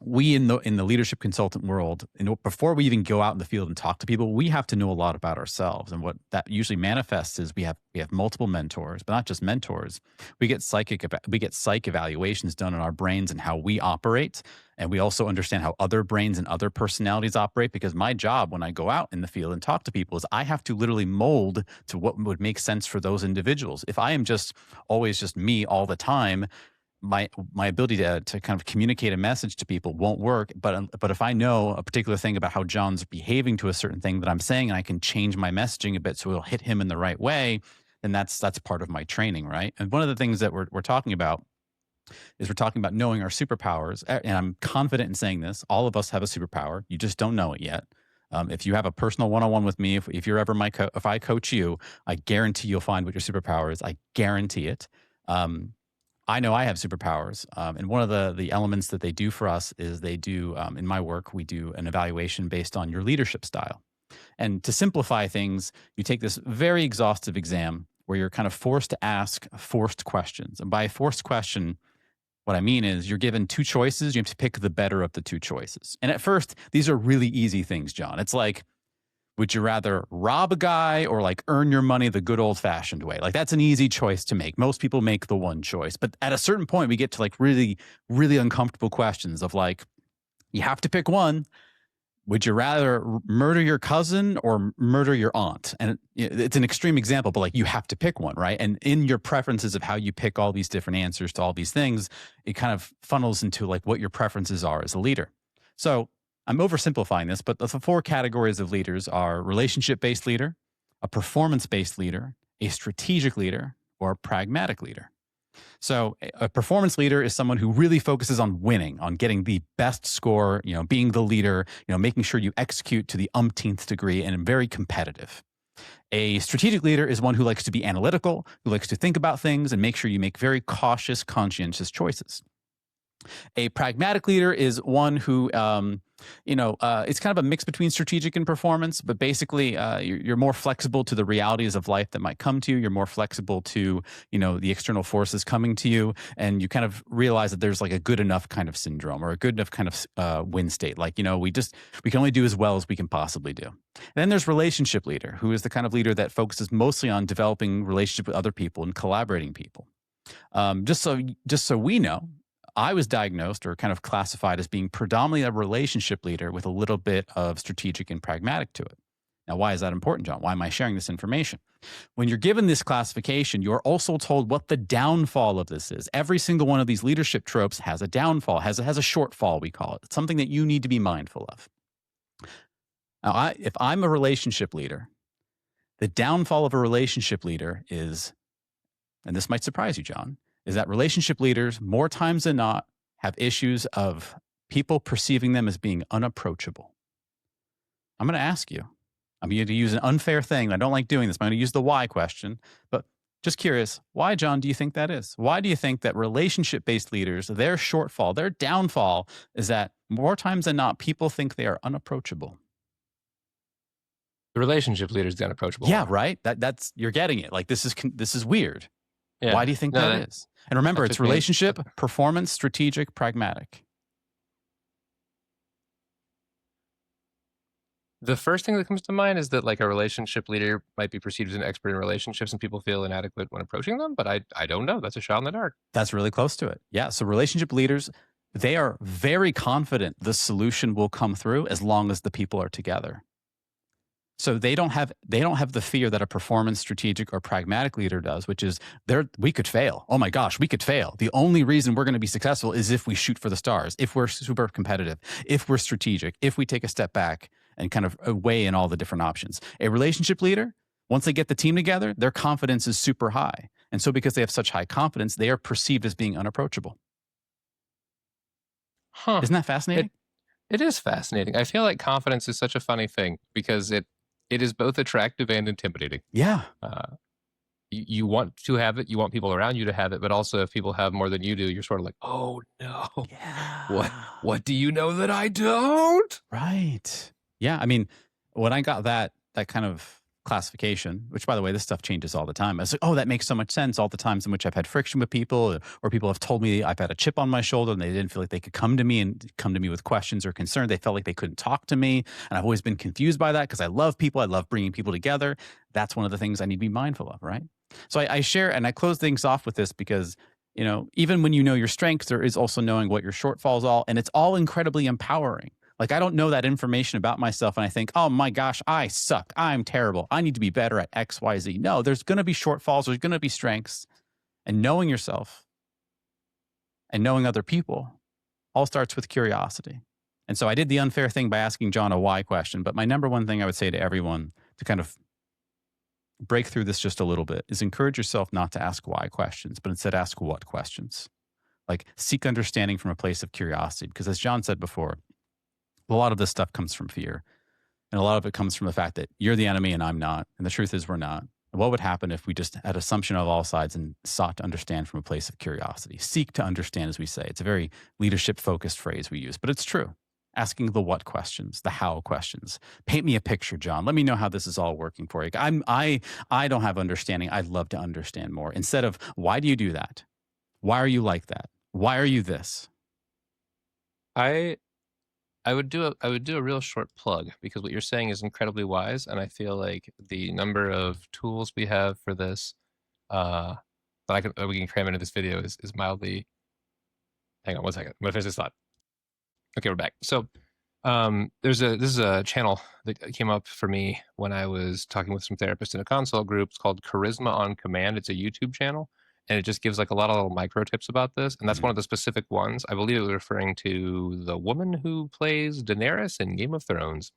we in the leadership consultant world, before we even go out in the field and talk to people, we have to know a lot about ourselves. And what that usually manifests is we have multiple mentors, but not just mentors. We get psych evaluations done on our brains and how we operate. And we also understand how other brains and other personalities operate, because my job when I go out in the field and talk to people is I have to literally mold to what would make sense for those individuals. If I am always just me all the time, my ability to kind of communicate a message to people won't work. But if I know a particular thing about how John's behaving to a certain thing that I'm saying, and I can change my messaging a bit so it'll hit him in the right way, then that's part of my training, right? And one of the things that we're talking about is we're talking about knowing our superpowers. And I'm confident in saying this. All of us have a superpower. You just don't know it yet. If you have a personal one-on-one with me, if you're ever if I coach you, I guarantee you'll find what your superpower is. I guarantee it. I know I have superpowers. And one of the elements that they do for us is they do, in my work, we do an evaluation based on your leadership style. And to simplify things, you take this very exhaustive exam where you're kind of forced to ask forced questions. And by forced question, what I mean is you're given two choices. You have to pick the better of the two choices. And at first, these are really easy things, John. It's like, Would you rather rob a guy or like earn your money the good old fashioned way? Like that's an easy choice to make. Most people make the one choice. But at a certain point, we get to like really, really uncomfortable questions of like, you have to pick one. Would you rather murder your cousin or murder your aunt? And it's an extreme example, but like you have to pick one, right? And in your preferences of how you pick all these different answers to all these things, it kind of funnels into like what your preferences are as a leader. So I'm oversimplifying this, but the 4 categories of leaders are relationship-based leader, a performance-based leader, a strategic leader, or a pragmatic leader. So a performance leader is someone who really focuses on winning, on getting the best score, being the leader, making sure you execute to the umpteenth degree and very competitive. A strategic leader is one who likes to be analytical, who likes to think about things and make sure you make very cautious, conscientious choices. A pragmatic leader is one who, it's kind of a mix between strategic and performance, but basically you're more flexible to the realities of life that might come to you. You're more flexible to, the external forces coming to you. And you kind of realize that there's like a good enough kind of syndrome or a good enough kind of win state. Like, we can only do as well as we can possibly do. And then there's relationship leader, who is the kind of leader that focuses mostly on developing relationship with other people and collaborating people. Just so we know, I was diagnosed or kind of classified as being predominantly a relationship leader with a little bit of strategic and pragmatic to it. Now, why is that important, John? Why am I sharing this information? When you're given this classification, you're also told what the downfall of this is. Every single one of these leadership tropes has a downfall, has a shortfall, we call it. It's something that you need to be mindful of. Now, if I'm a relationship leader, the downfall of a relationship leader is, and this might surprise you, John, is that relationship leaders, more times than not, have issues of people perceiving them as being unapproachable. I'm going to ask you. I'm going to use an unfair thing. I don't like doing this. I'm going to use the why question. But just curious, why, John, do you think that is? Why do you think that relationship-based leaders, their shortfall, their downfall is that more times than not, people think they are unapproachable? The relationship leader is the unapproachable. Yeah, right? That's you're getting it. Like this is weird. Yeah. Why do you think that is? And remember, it's relationship, me performance, strategic, pragmatic. The first thing that comes to mind is that like a relationship leader might be perceived as an expert in relationships and people feel inadequate when approaching them, but I don't know. That's a shot in the dark. That's really close to it. Yeah. So relationship leaders, they are very confident the solution will come through as long as the people are together. So they don't have the fear that a performance, strategic, or pragmatic leader does, which is we could fail. Oh my gosh, we could fail. The only reason we're going to be successful is if we shoot for the stars, if we're super competitive, if we're strategic, if we take a step back and kind of weigh in all the different options. A relationship leader, once they get the team together, their confidence is super high. And so because they have such high confidence, they are perceived as being unapproachable. Huh. Isn't that fascinating? It is fascinating. I feel like confidence is such a funny thing because it is both attractive and intimidating. Yeah. You want to have it. You want people around you to have it. But also if people have more than you do, you're sort of like, oh no. Yeah. What do you know that I don't? Right. Yeah. I mean, when I got that kind of classification, which by the way, this stuff changes all the time. I was like, oh, that makes so much sense. All the times in which I've had friction with people or people have told me I've had a chip on my shoulder and they didn't feel like they could come to me with questions or concern. They felt like they couldn't talk to me. And I've always been confused by that because I love people. I love bringing people together. That's one of the things I need to be mindful of, right? So I share and I close things off with this because, even when you know your strengths, there is also knowing what your shortfalls are. And it's all incredibly empowering. Like I don't know that information about myself and I think, oh my gosh, I suck. I'm terrible. I need to be better at X, Y, Z. No, there's going to be shortfalls. There's going to be strengths. And knowing yourself and knowing other people all starts with curiosity. And so I did the unfair thing by asking John a why question. But my number one thing I would say to everyone to kind of break through this just a little bit is encourage yourself not to ask why questions, but instead ask what questions. Like seek understanding from a place of curiosity. Because as John said before, a lot of this stuff comes from fear. And a lot of it comes from the fact that you're the enemy and I'm not. And the truth is we're not. And what would happen if we just had assumption of all sides and sought to understand from a place of curiosity? Seek to understand, as we say. It's a very leadership-focused phrase we use, but it's true. Asking the what questions, the how questions. Paint me a picture, John. Let me know how this is all working for you. I don't have understanding. I'd love to understand more. Instead of, why do you do that? Why are you like that? Why are you this? I I would do a real short plug, because what you're saying is incredibly wise, and I feel like the number of tools we have for this that we can cram into this video is mildly. Hang on one second. I'm gonna finish this thought. Okay, we're back. So this is a channel that came up for me when I was talking with some therapists in a consult group. It's called Charisma on Command. It's a YouTube channel, and it just gives like a lot of little micro tips about this. And that's one of the specific ones. I believe it was referring to the woman who plays Daenerys in Game of Thrones.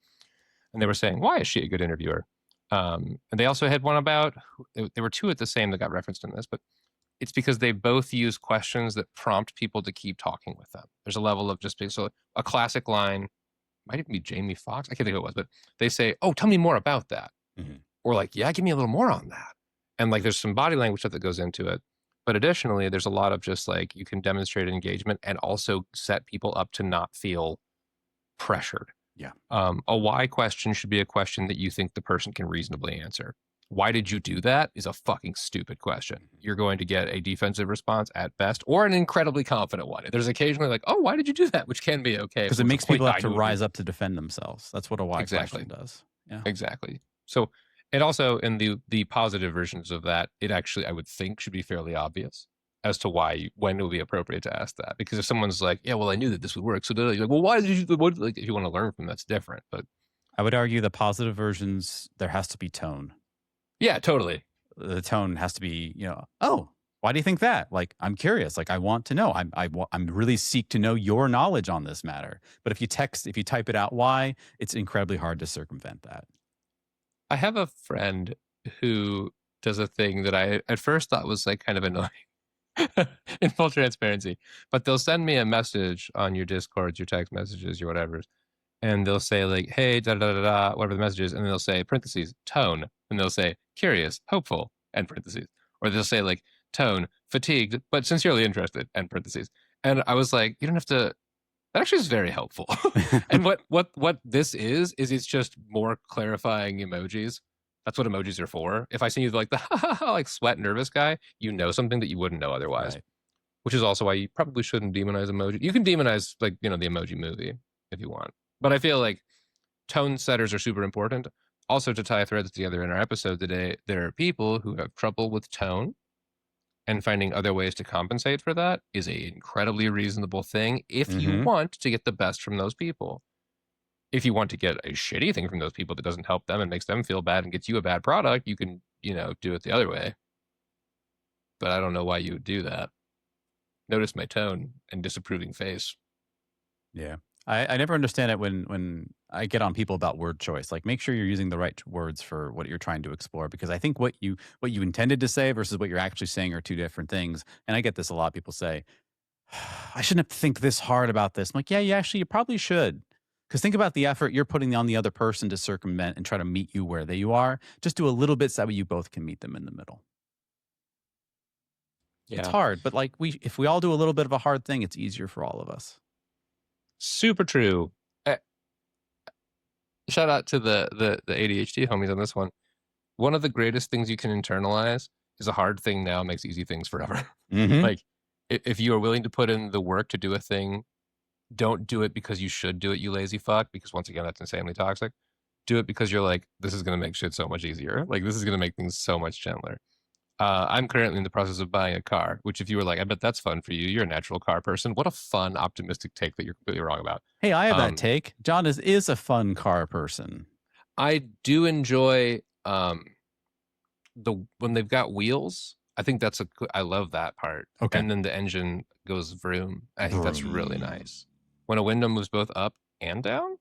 And they were saying, why is she a good interviewer? And they also had one about, there were two at the same that got referenced in this, but it's because they both use questions that prompt people to keep talking with them. There's a level of just being, so a classic line, might even be Jamie Foxx, I can't think who it was, but they say, oh, tell me more about that. Or like, yeah, give me a little more on that. And like, there's some body language stuff that goes into it. But additionally, there's a lot of just like, you can demonstrate engagement and also set people up to not feel pressured. Yeah. A why question should be a question that you think the person can reasonably answer. Why did you do that is a fucking stupid question. You're going to get a defensive response at best, or an incredibly confident one. There's occasionally like, oh, why did you do that? Which can be okay. Because it makes people have to rise up to defend themselves. That's what a why question does. Yeah. Exactly. So it also, in the positive versions of that, it actually, I would think, should be fairly obvious as to when it would be appropriate to ask that. Because if someone's like, yeah, well, I knew that this would work. So you're like, well, why did you, what, like, if you want to learn from that's different. But I would argue the positive versions, there has to be tone. Yeah, totally. The tone has to be, oh, why do you think that? Like, I'm curious. Like, I want to know. I'm really seek to know your knowledge on this matter. But if you type it out, why, it's incredibly hard to circumvent that. I have a friend who does a thing that I at first thought was like kind of annoying in full transparency, but they'll send me a message on your Discords, your text messages, your whatever, and they'll say like, hey, da da da da, whatever the message is, and they'll say parentheses, tone, and they'll say curious, hopeful, and parentheses, or they'll say like tone, fatigued, but sincerely interested, and parentheses. And I was like, you don't have to. That actually is very helpful. And what this is it's just more clarifying emojis. That's what emojis are for. If I see you like the like sweat nervous guy, you know something that you wouldn't know otherwise. Right. Which is also why you probably shouldn't demonize emoji. You can demonize like, the Emoji Movie if you want. But I feel like tone setters are super important. Also, to tie threads together in our episode today, there are people who have trouble with tone, and finding other ways to compensate for that is an incredibly reasonable thing if you want to get the best from those people. If you want to get a shitty thing from those people that doesn't help them and makes them feel bad and gets you a bad product, you can, do it the other way. But I don't know why you would do that. Notice my tone and disapproving face. Yeah. I never understand it when I get on people about word choice. Like, make sure you're using the right words for what you're trying to explore, because I think what you intended to say versus what you're actually saying are two different things. And I get this a lot. People say, I shouldn't have to think this hard about this. I'm like, yeah, you probably should. Because think about the effort you're putting on the other person to circumvent and try to meet you where you are. Just do a little bit so that way you both can meet them in the middle. Yeah. It's hard, but like if we all do a little bit of a hard thing, it's easier for all of us. Super true. Shout out to the ADHD homies on this one. One of the greatest things you can internalize is a hard thing now makes easy things forever. Like, if you are willing to put in the work to do a thing, don't do it because you should do it, you lazy fuck, because once again, that's insanely toxic. Do it because you're like, this is going to make shit so much easier. Like, this is going to make things so much gentler. I'm currently in the process of buying a car, which if you were like, I bet that's fun for you. You're a natural car person. What a fun, optimistic take that you're completely wrong about. Hey, I have that take. John is a fun car person. I do enjoy when they've got wheels. I think I love that part. Okay. And then the engine goes vroom. I think that's really nice. When a window moves both up and down,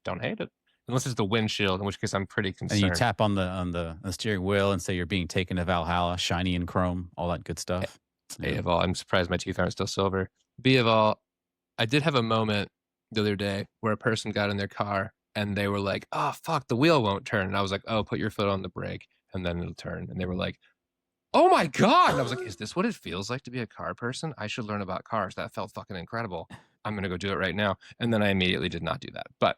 don't hate it. Unless it's the windshield, in which case I'm pretty concerned. And you tap on the steering wheel and say you're being taken to Valhalla, shiny and chrome, all that good stuff. A of all, I'm surprised my teeth aren't still silver. B of all, I did have a moment the other day where a person got in their car and they were like, oh, fuck, the wheel won't turn. And I was like, oh, put your foot on the brake and then it'll turn. And they were like, oh my God. And I was like, is this what it feels like to be a car person? I should learn about cars. That felt fucking incredible. I'm going to go do it right now. And then I immediately did not do that. But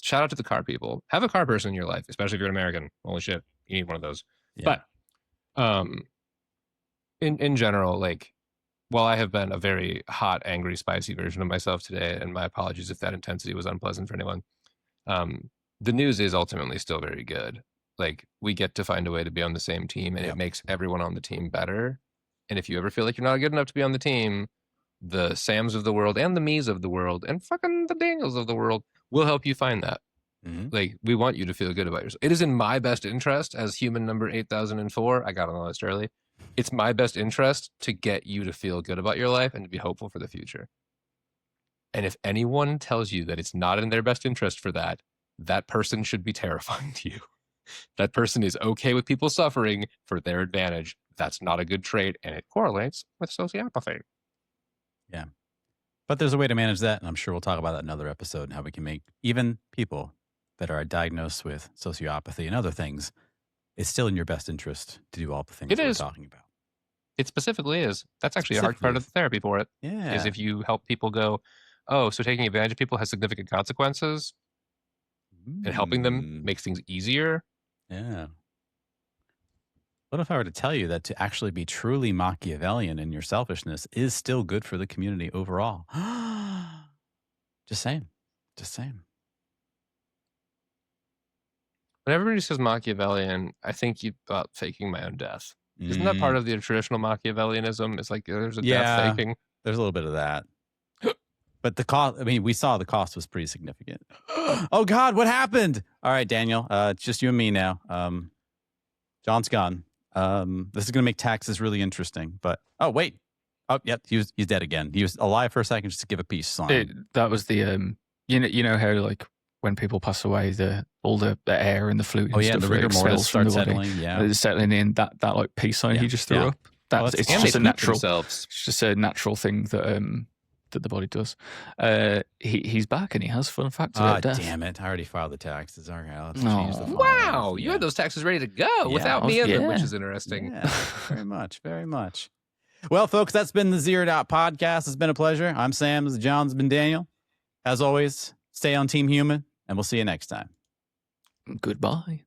shout out to the car people. Have a car person in your life, especially if you're an American. Holy shit, you need one of those. Yeah. But in general, like, while I have been a very hot, angry, spicy version of myself today, and my apologies if that intensity was unpleasant for anyone, the news is ultimately still very good. Like, we get to find a way to be on the same team, and it makes everyone on the team better. And if you ever feel like you're not good enough to be on the team, the Sams of the world and the me's of the world and fucking the Daniels of the world will help you find that. Like, we want you to feel good about yourself. It is in my best interest as human number 8004. I got on the list early. It's my best interest to get you to feel good about your life and to be hopeful for the future. And if anyone tells you that it's not in their best interest for that, that person should be terrifying to you. That person is okay with people suffering for their advantage. That's not a good trait, and it correlates with sociopathy. Yeah. But there's a way to manage that, and I'm sure we'll talk about that in another episode, and how we can make even people that are diagnosed with sociopathy and other things, it's still in your best interest to do all the things we're talking about. It specifically is. That's actually a hard part of the therapy for it. Yeah. Is if you help people go, oh, so taking advantage of people has significant consequences, and helping them makes things easier. Yeah. What if I were to tell you that to actually be truly Machiavellian in your selfishness is still good for the community overall? Just saying. Just saying. When everybody says Machiavellian, I think about faking my own death. Isn't that part of the traditional Machiavellianism? It's like there's a death faking. There's a little bit of that. But the cost, I mean, we saw the cost was pretty significant. Oh, God, what happened? All right, Daniel, it's just you and me now. John's gone. This is going to make taxes really interesting. But, oh, wait. Oh, yep, he's dead again. He was alive for a second just to give a peace sign. That was the, you know how, like, when people pass away, all the air and the fluid and stuff the rigor mortis starts settling. Yeah, it's settling in. That like peace sign he just threw up. That's it's just a natural. It's just a natural thing that that the body does. He's back and he has fun facts about death. Damn it! I already filed the taxes. Okay, let's No. change the file. Wow, you had those taxes ready to go without me in them, which is interesting. Yeah, very much, very much. Well, folks, that's been the Zeroed Out Podcast. It's been a pleasure. I'm Sam. This is John. It's been Daniel. As always, stay on Team Human, and we'll see you next time. Goodbye.